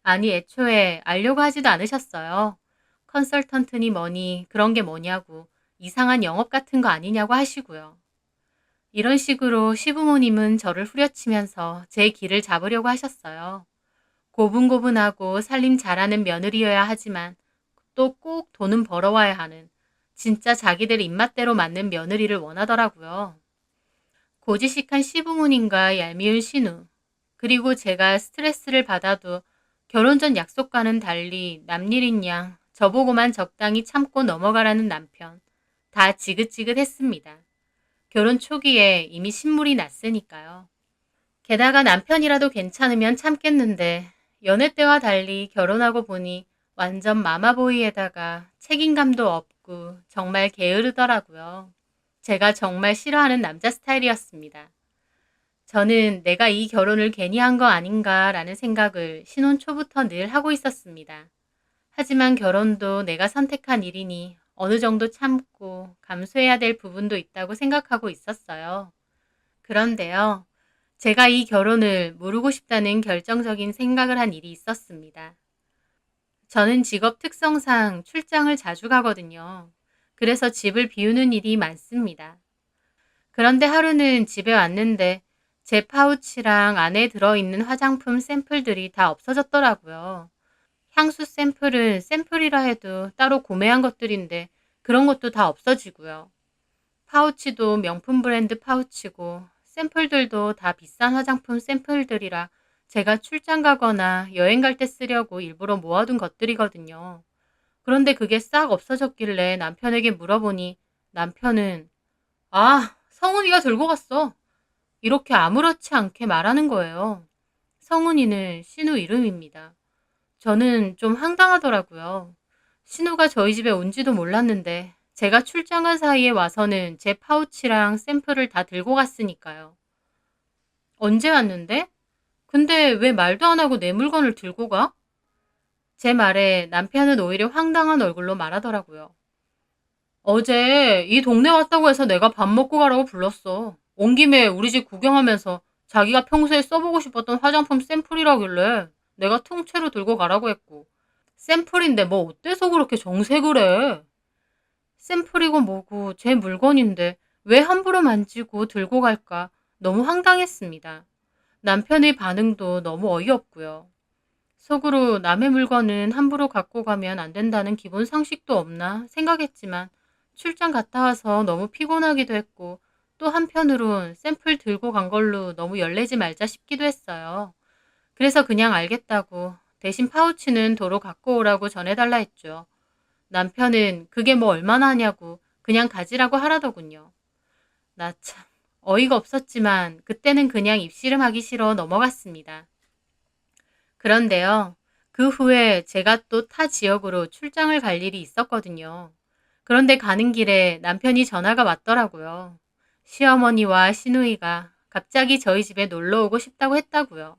Speaker 1: 아니 애초에 알려고 하지도 않으셨어요. 컨설턴트니 뭐니 그런 게 뭐냐고 이상한 영업 같은 거 아니냐고 하시고요. 이런 식으로 시부모님은 저를 후려치면서 제 길을 잡으려고 하셨어요. 고분고분하고 살림 잘하는 며느리여야 하지만 또 꼭 돈은 벌어와야 하는 진짜 자기들 입맛대로 맞는 며느리를 원하더라고요. 고지식한 시부모님과 얄미운 신우, 그리고 제가 스트레스를 받아도 결혼 전 약속과는 달리 남일인 양 저보고만 적당히 참고 넘어가라는 남편, 다 지긋지긋했습니다. 결혼 초기에 이미 신물이 났으니까요. 게다가 남편이라도 괜찮으면 참겠는데 연애 때와 달리 결혼하고 보니 완전 마마보이에다가 책임감도 없고 정말 게으르더라고요. 제가 정말 싫어하는 남자 스타일이었습니다. 저는 내가 이 결혼을 괜히 한 거 아닌가라는 생각을 신혼 초부터 늘 하고 있었습니다. 하지만 결혼도 내가 선택한 일이니 어느 정도 참고 감수해야 될 부분도 있다고 생각하고 있었어요. 그런데요, 제가 이 결혼을 무르고 싶다는 결정적인 생각을 한 일이 있었습니다. 저는 직업 특성상 출장을 자주 가거든요. 그래서 집을 비우는 일이 많습니다. 그런데 하루는 집에 왔는데 제 파우치랑 안에 들어있는 화장품 샘플들이 다 없어졌더라고요. 향수 샘플은 샘플이라 해도 따로 구매한 것들인데 그런 것도 다 없어지고요. 파우치도 명품 브랜드 파우치고 샘플들도 다 비싼 화장품 샘플들이라 제가 출장 가거나 여행 갈 때 쓰려고 일부러 모아둔 것들이거든요. 그런데 그게 싹 없어졌길래 남편에게 물어보니 남편은 아, 성훈이가 들고 갔어. 이렇게 아무렇지 않게 말하는 거예요. 성훈이는 신우 이름입니다. 저는 좀 황당하더라고요. 신우가 저희 집에 온지도 몰랐는데 제가 출장한 사이에 와서는 제 파우치랑 샘플을 다 들고 갔으니까요. 언제 왔는데? 근데 왜 말도 안 하고 내 물건을 들고 가? 제 말에 남편은 오히려 황당한 얼굴로 말하더라고요. 어제 이 동네 왔다고 해서 내가 밥 먹고 가라고 불렀어. 온 김에 우리 집 구경하면서 자기가 평소에 써보고 싶었던 화장품 샘플이라길래 내가 통째로 들고 가라고 했고. 샘플인데 뭐 어때서 그렇게 정색을 해? 샘플이고 뭐고 제 물건인데 왜 함부로 만지고 들고 갈까? 너무 황당했습니다. 남편의 반응도 너무 어이없고요. 속으로 남의 물건은 함부로 갖고 가면 안 된다는 기본 상식도 없나 생각했지만 출장 갔다 와서 너무 피곤하기도 했고 또 한편으론 샘플 들고 간 걸로 너무 열내지 말자 싶기도 했어요. 그래서 그냥 알겠다고 대신 파우치는 도로 갖고 오라고 전해달라 했죠. 남편은 그게 뭐 얼마나 하냐고 그냥 가지라고 하라더군요. 나 참 어이가 없었지만 그때는 그냥 입씨름하기 싫어 넘어갔습니다. 그런데요. 그 후에 제가 또 타 지역으로 출장을 갈 일이 있었거든요. 그런데 가는 길에 남편이 전화가 왔더라고요. 시어머니와 시누이가 갑자기 저희 집에 놀러 오고 싶다고 했다고요.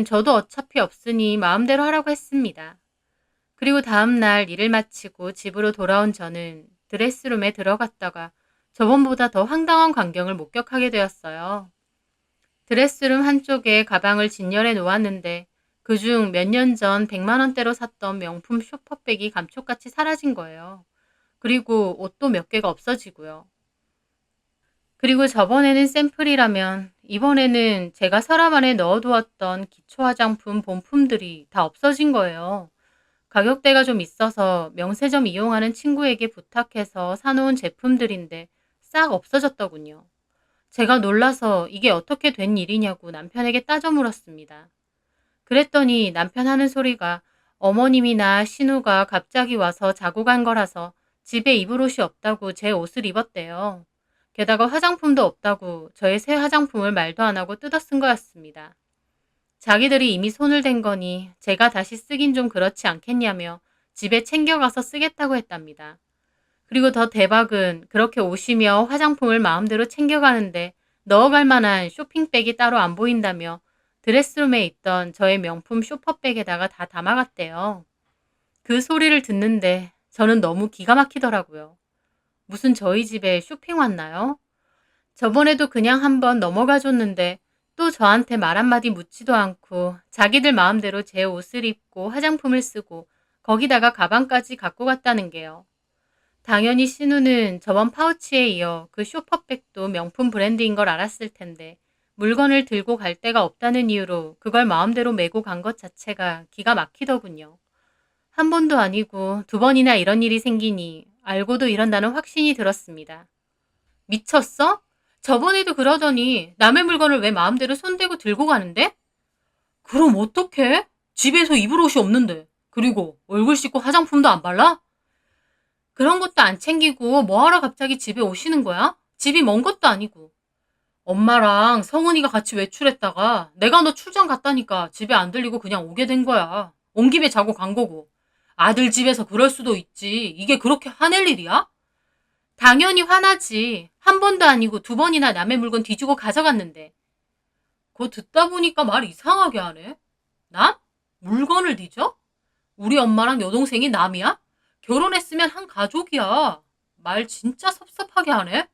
Speaker 1: 저도 어차피 없으니 마음대로 하라고 했습니다. 그리고 다음날 일을 마치고 집으로 돌아온 저는 드레스룸에 들어갔다가 저번보다 더 황당한 광경을 목격하게 되었어요. 드레스룸 한쪽에 가방을 진열해 놓았는데 그중 몇 년 전 100만 원대로 샀던 명품 쇼퍼백이 감쪽같이 사라진 거예요. 그리고 옷도 몇 개가 없어지고요. 그리고 저번에는 샘플이라면 이번에는 제가 서랍 안에 넣어두었던 기초 화장품 본품들이 다 없어진 거예요. 가격대가 좀 있어서 명세점 이용하는 친구에게 부탁해서 사놓은 제품들인데 싹 없어졌더군요. 제가 놀라서 이게 어떻게 된 일이냐고 남편에게 따져 물었습니다. 그랬더니 남편 하는 소리가 어머님이나 신우가 갑자기 와서 자고 간 거라서 집에 입을 옷이 없다고 제 옷을 입었대요. 게다가 화장품도 없다고 저의 새 화장품을 말도 안 하고 뜯어 쓴 거였습니다. 자기들이 이미 손을 댄 거니 제가 다시 쓰긴 좀 그렇지 않겠냐며 집에 챙겨가서 쓰겠다고 했답니다. 그리고 더 대박은 그렇게 오시며 화장품을 마음대로 챙겨가는데 넣어갈 만한 쇼핑백이 따로 안 보인다며 드레스룸에 있던 저의 명품 쇼퍼백에다가 다 담아갔대요. 그 소리를 듣는데 저는 너무 기가 막히더라고요. 무슨 저희 집에 쇼핑 왔나요? 저번에도 그냥 한번 넘어가 줬는데 또 저한테 말 한마디 묻지도 않고 자기들 마음대로 제 옷을 입고 화장품을 쓰고 거기다가 가방까지 갖고 갔다는 게요. 당연히 신우는 저번 파우치에 이어 그 쇼퍼백도 명품 브랜드인 걸 알았을 텐데 물건을 들고 갈 데가 없다는 이유로 그걸 마음대로 메고 간 것 자체가 기가 막히더군요. 한 번도 아니고 두 번이나 이런 일이 생기니 알고도 이런다는 확신이 들었습니다. 미쳤어? 저번에도 그러더니 남의 물건을 왜 마음대로 손대고 들고 가는데? 그럼 어떡해? 집에서 입을 옷이 없는데. 그리고 얼굴 씻고 화장품도 안 발라? 그런 것도 안 챙기고 뭐하러 갑자기 집에 오시는 거야? 집이 먼 것도 아니고. 엄마랑 성은이가 같이 외출했다가 내가 너 출장 갔다니까 집에 안 들리고 그냥 오게 된 거야. 온 김에 자고 간 거고. 아들 집에서 그럴 수도 있지. 이게 그렇게 화낼 일이야? 당연히 화나지. 한 번도 아니고 두 번이나 남의 물건 뒤지고 가져갔는데. 그거 듣다 보니까 말 이상하게 하네. 남? 물건을 뒤져? 우리 엄마랑 여동생이 남이야? 결혼했으면 한 가족이야. 말 진짜 섭섭하게 하네.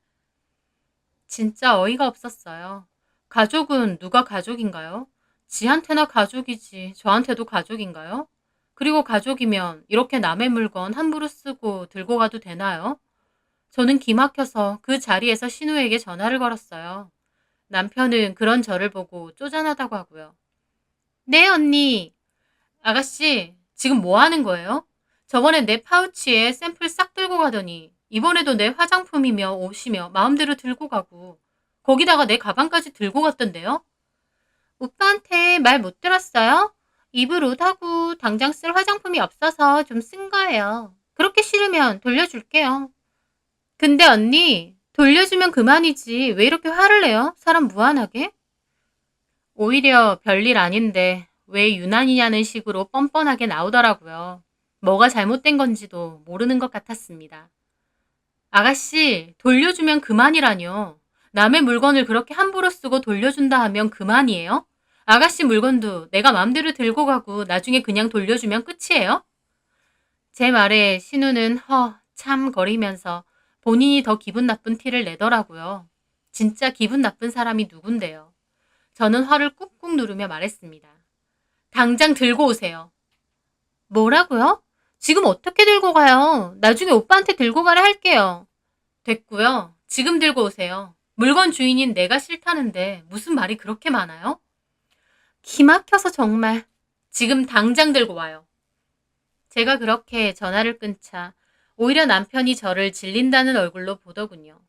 Speaker 1: 진짜 어이가 없었어요. 가족은 누가 가족인가요? 지한테나 가족이지 저한테도 가족인가요? 그리고 가족이면 이렇게 남의 물건 함부로 쓰고 들고 가도 되나요? 저는 기막혀서 그 자리에서 신우에게 전화를 걸었어요. 남편은 그런 저를 보고 쪼잔하다고 하고요. 네, 언니. 아가씨, 지금 뭐 하는 거예요? 저번에 내 파우치에 샘플 싹 들고 가더니 이번에도 내 화장품이며 옷이며 마음대로 들고 가고 거기다가 내 가방까지 들고 갔던데요? 오빠한테 말 못 들었어요? 입을 옷하고 당장 쓸 화장품이 없어서 좀 쓴 거예요. 그렇게 싫으면 돌려줄게요. 근데 언니, 돌려주면 그만이지. 왜 이렇게 화를 내요? 사람 무한하게? 오히려 별일 아닌데 왜 유난이냐는 식으로 뻔뻔하게 나오더라고요. 뭐가 잘못된 건지도 모르는 것 같았습니다. 아가씨, 돌려주면 그만이라뇨. 남의 물건을 그렇게 함부로 쓰고 돌려준다 하면 그만이에요? 아가씨 물건도 내가 마음대로 들고 가고 나중에 그냥 돌려주면 끝이에요? 제 말에 신우는 참 거리면서 본인이 더 기분 나쁜 티를 내더라고요. 진짜 기분 나쁜 사람이 누군데요. 저는 화를 꾹꾹 누르며 말했습니다. 당장 들고 오세요. 뭐라고요? 지금 어떻게 들고 가요? 나중에 오빠한테 들고 가라 할게요. 됐고요. 지금 들고 오세요. 물건 주인인 내가 싫다는데 무슨 말이 그렇게 많아요? 기막혀서 정말. 지금 당장 들고 와요. 제가 그렇게 전화를 끊자 오히려 남편이 저를 질린다는 얼굴로 보더군요.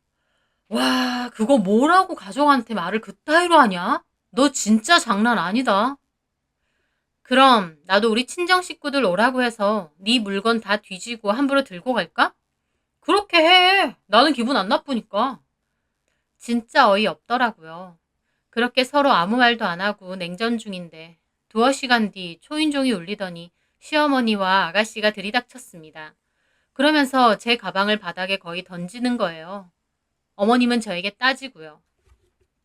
Speaker 1: 와, 그거 뭐라고 가족한테 말을 그따위로 하냐? 너 진짜 장난 아니다. 그럼 나도 우리 친정 식구들 오라고 해서 네 물건 다 뒤지고 함부로 들고 갈까? 그렇게 해. 나는 기분 안 나쁘니까. 진짜 어이없더라고요. 그렇게 서로 아무 말도 안 하고 냉전 중인데 두어 시간 뒤 초인종이 울리더니 시어머니와 아가씨가 들이닥쳤습니다. 그러면서 제 가방을 바닥에 거의 던지는 거예요. 어머님은 저에게 따지고요.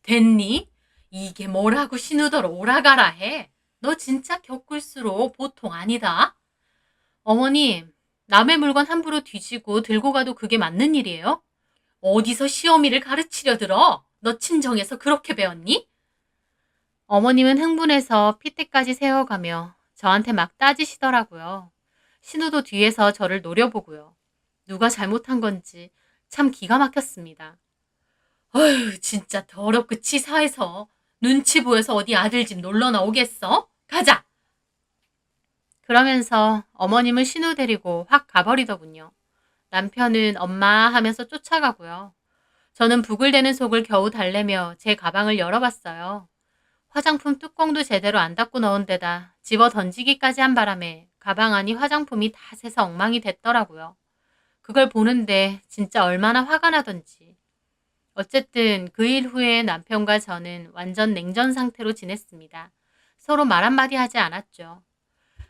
Speaker 1: 됐니? 이게 뭐라고 신우더러 오라가라 해. 너 진짜 겪을수록 보통 아니다. 어머님, 남의 물건 함부로 뒤지고 들고 가도 그게 맞는 일이에요? 어디서 시어미를 가르치려 들어? 너 친정에서 그렇게 배웠니? 어머님은 흥분해서 핏대까지 세워가며 저한테 막 따지시더라고요. 신우도 뒤에서 저를 노려보고요. 누가 잘못한 건지 참 기가 막혔습니다. 어휴, 진짜 더럽고 치사해서 눈치 보여서 어디 아들 집 놀러 나오겠어? 가자! 그러면서 어머님은 신우 데리고 확 가버리더군요. 남편은 엄마 하면서 쫓아가고요. 저는 부글대는 속을 겨우 달래며 제 가방을 열어봤어요. 화장품 뚜껑도 제대로 안 닫고 넣은 데다 집어 던지기까지 한 바람에 가방 안이 화장품이 다 새서 엉망이 됐더라고요. 그걸 보는데 진짜 얼마나 화가 나던지. 어쨌든 그 일 후에 남편과 저는 완전 냉전 상태로 지냈습니다. 서로 말 한마디 하지 않았죠.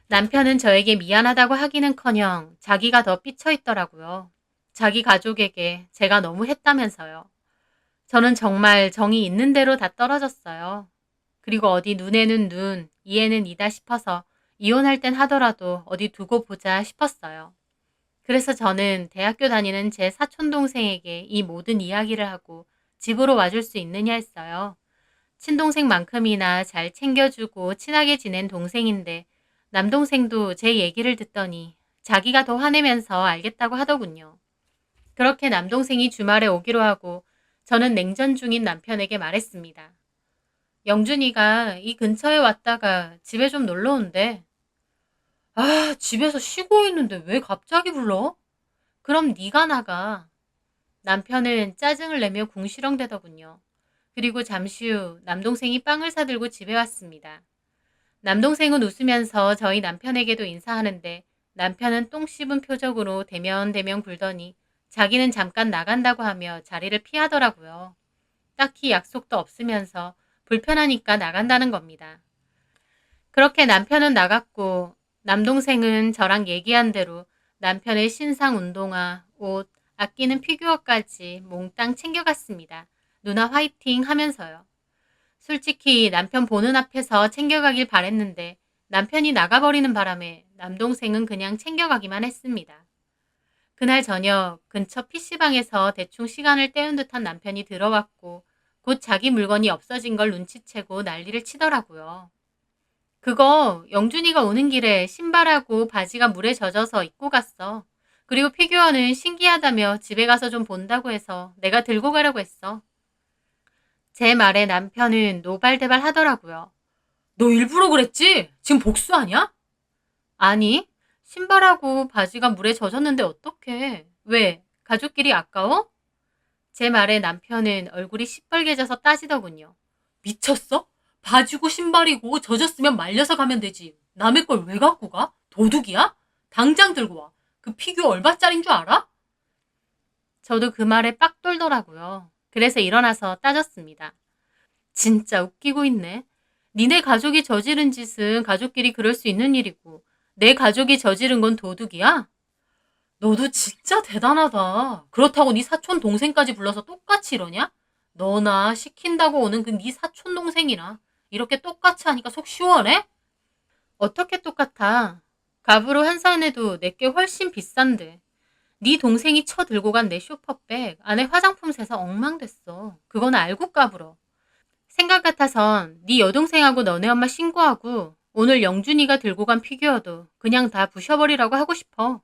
Speaker 1: 남편은 저에게 미안하다고 하기는커녕 자기가 더 삐쳐있더라고요. 자기 가족에게 제가 너무 했다면서요. 저는 정말 정이 있는 대로 다 떨어졌어요. 그리고 어디 눈에는 눈, 이에는 이다 싶어서 이혼할 땐 하더라도 어디 두고 보자 싶었어요. 그래서 저는 대학교 다니는 제 사촌 동생에게 이 모든 이야기를 하고 집으로 와줄 수 있느냐 했어요. 친동생만큼이나 잘 챙겨주고 친하게 지낸 동생인데 남동생도 제 얘기를 듣더니 자기가 더 화내면서 알겠다고 하더군요. 그렇게 남동생이 주말에 오기로 하고 저는 냉전 중인 남편에게 말했습니다. 영준이가 이 근처에 왔다가 집에 좀 놀러 온대. 아, 집에서 쉬고 있는데 왜 갑자기 불러? 그럼 네가 나가. 남편은 짜증을 내며 궁시렁대더군요. 그리고 잠시 후 남동생이 빵을 사들고 집에 왔습니다. 남동생은 웃으면서 저희 남편에게도 인사하는데 남편은 똥 씹은 표정으로 대면대면 굴더니 자기는 잠깐 나간다고 하며 자리를 피하더라고요. 딱히 약속도 없으면서 불편하니까 나간다는 겁니다. 그렇게 남편은 나갔고 남동생은 저랑 얘기한 대로 남편의 신상 운동화, 옷, 아끼는 피규어까지 몽땅 챙겨갔습니다. 누나 화이팅 하면서요. 솔직히 남편 보는 앞에서 챙겨가길 바랬는데 남편이 나가버리는 바람에 남동생은 그냥 챙겨가기만 했습니다. 그날 저녁 근처 PC방에서 대충 시간을 때운 듯한 남편이 들어왔고 곧 자기 물건이 없어진 걸 눈치채고 난리를 치더라고요. 그거 영준이가 오는 길에 신발하고 바지가 물에 젖어서 입고 갔어. 그리고 피규어는 신기하다며 집에 가서 좀 본다고 해서 내가 들고 가려고 했어. 제 말에 남편은 노발대발 하더라고요. 너 일부러 그랬지? 지금 복수하냐? 아니, 신발하고 바지가 물에 젖었는데 어떡해. 왜? 가족끼리 아까워? 제 말에 남편은 얼굴이 시뻘개져서 따지더군요. 미쳤어? 바지고 신발이고 젖었으면 말려서 가면 되지. 남의 걸 왜 갖고 가? 도둑이야? 당장 들고 와. 그 피규어 얼마짜린 줄 알아? 저도 그 말에 빡 돌더라고요. 그래서 일어나서 따졌습니다. 진짜 웃기고 있네. 니네 가족이 저지른 짓은 가족끼리 그럴 수 있는 일이고 내 가족이 저지른 건 도둑이야? 너도 진짜 대단하다. 그렇다고 네 사촌 동생까지 불러서 똑같이 이러냐? 너나 시킨다고 오는 그 네 사촌 동생이나 이렇게 똑같이 하니까 속 시원해? 어떻게 똑같아? 갑으로 환산해도 내게 훨씬 비싼데. 네 동생이 들고 간 내 쇼퍼백 안에 화장품 새서 엉망됐어. 그건 알고 까불어. 생각 같아선 네 여동생하고 너네 엄마 신고하고 오늘 영준이가 들고 간 피규어도 그냥 다 부셔버리라고 하고 싶어.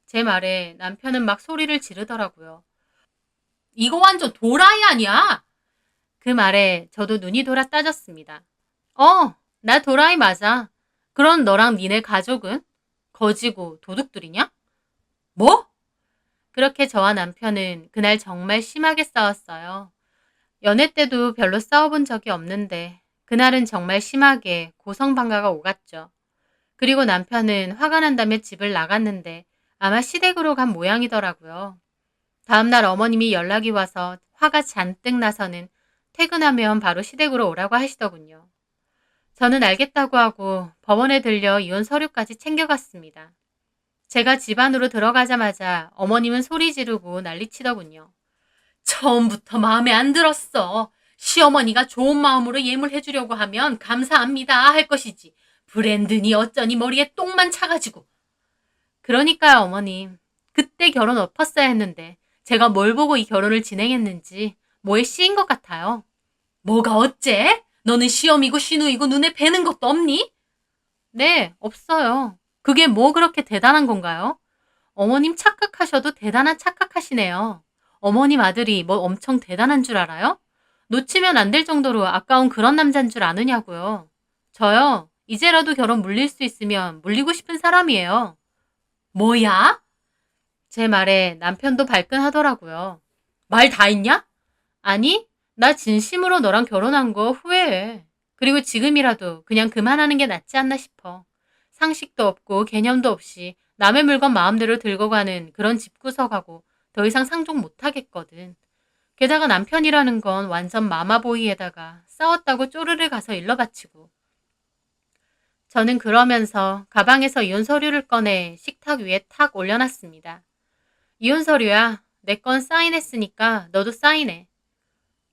Speaker 1: 제 말에 남편은 막 소리를 지르더라고요. 이거 완전 도라이 아니야? 그 말에 저도 눈이 돌아 따졌습니다. 나 도라이 맞아. 그럼 너랑 니네 가족은? 거지고 도둑들이냐? 뭐? 그렇게 저와 남편은 그날 정말 심하게 싸웠어요. 연애 때도 별로 싸워본 적이 없는데 그날은 정말 심하게 고성방가가 오갔죠. 그리고 남편은 화가 난다며 집을 나갔는데 아마 시댁으로 간 모양이더라고요. 다음날 어머님이 연락이 와서 화가 잔뜩 나서는 퇴근하면 바로 시댁으로 오라고 하시더군요. 저는 알겠다고 하고 법원에 들려 이혼 서류까지 챙겨갔습니다. 제가 집 안으로 들어가자마자 어머님은 소리 지르고 난리치더군요. 처음부터 마음에 안 들었어. 시어머니가 좋은 마음으로 예물해주려고 하면 감사합니다 할 것이지. 브랜드니 어쩌니 머리에 똥만 차가지고. 그러니까요, 어머님. 그때 결혼 엎었어야 했는데 제가 뭘 보고 이 결혼을 진행했는지 뭐에 씌인 것 같아요. 뭐가 어째? 너는 시어미고 시누이고 눈에 뵈는 것도 없니? 네, 없어요. 그게 뭐 그렇게 대단한 건가요? 어머님 착각하셔도 대단한 착각하시네요. 어머님 아들이 뭐 엄청 대단한 줄 알아요? 놓치면 안 될 정도로 아까운 그런 남자인 줄 아느냐고요. 저요, 이제라도 결혼 물릴 수 있으면 물리고 싶은 사람이에요. 뭐야? 제 말에 남편도 발끈하더라고요. 말 다 했냐? 아니, 나 진심으로 너랑 결혼한 거 후회해. 그리고 지금이라도 그냥 그만하는 게 낫지 않나 싶어. 상식도 없고 개념도 없이 남의 물건 마음대로 들고 가는 그런 집구석하고 더 이상 상종 못하겠거든. 게다가 남편이라는 건 완전 마마보이에다가 싸웠다고 쪼르르 가서 일러 바치고. 저는 그러면서 가방에서 이혼 서류를 꺼내 식탁 위에 탁 올려놨습니다. 이혼 서류야. 내 건 사인했으니까 너도 사인해.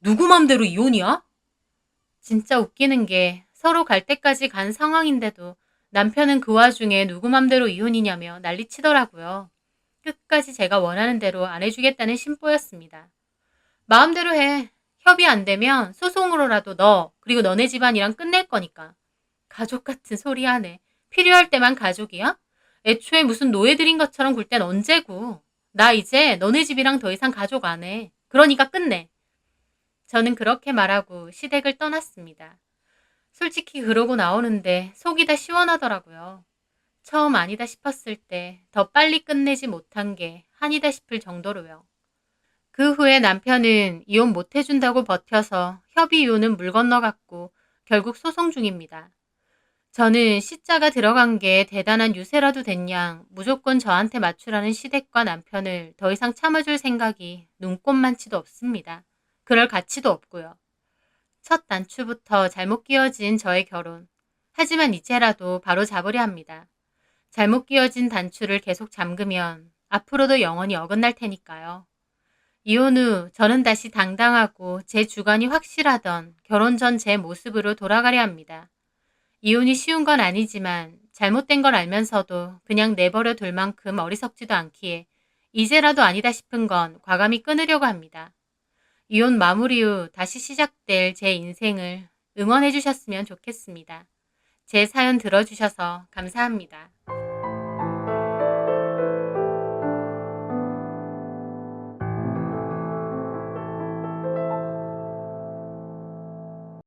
Speaker 1: 누구 맘대로 이혼이야? 진짜 웃기는 게 서로 갈 때까지 간 상황인데도 남편은 그 와중에 누구 맘대로 이혼이냐며 난리치더라고요. 끝까지 제가 원하는 대로 안 해주겠다는 심보였습니다. 마음대로 해. 협의 안 되면 소송으로라도 너 그리고 너네 집안이랑 끝낼 거니까. 가족 같은 소리 하네. 필요할 때만 가족이야? 애초에 무슨 노예들인 것처럼 굴 땐 언제고. 나 이제 너네 집이랑 더 이상 가족 안 해. 그러니까 끝내. 저는 그렇게 말하고 시댁을 떠났습니다. 솔직히 그러고 나오는데 속이 다 시원하더라고요. 처음 아니다 싶었을 때 더 빨리 끝내지 못한 게 한이다 싶을 정도로요. 그 후에 남편은 이혼 못 해준다고 버텨서 협의 이혼은 물 건너갔고 결국 소송 중입니다. 저는 시자가 들어간 게 대단한 유세라도 됐냥 무조건 저한테 맞추라는 시댁과 남편을 더 이상 참아줄 생각이 눈꼽만치도 없습니다. 그럴 가치도 없고요. 첫 단추부터 잘못 끼워진 저의 결혼. 하지만 이제라도 바로 잡으려 합니다. 잘못 끼워진 단추를 계속 잠그면 앞으로도 영원히 어긋날 테니까요. 이혼 후 저는 다시 당당하고 제 주관이 확실하던 결혼 전 제 모습으로 돌아가려 합니다. 이혼이 쉬운 건 아니지만 잘못된 걸 알면서도 그냥 내버려 둘 만큼 어리석지도 않기에 이제라도 아니다 싶은 건 과감히 끊으려고 합니다. 이혼 마무리 후 다시 시작될 제 인생을 응원해 주셨으면 좋겠습니다. 제 사연 들어주셔서 감사합니다.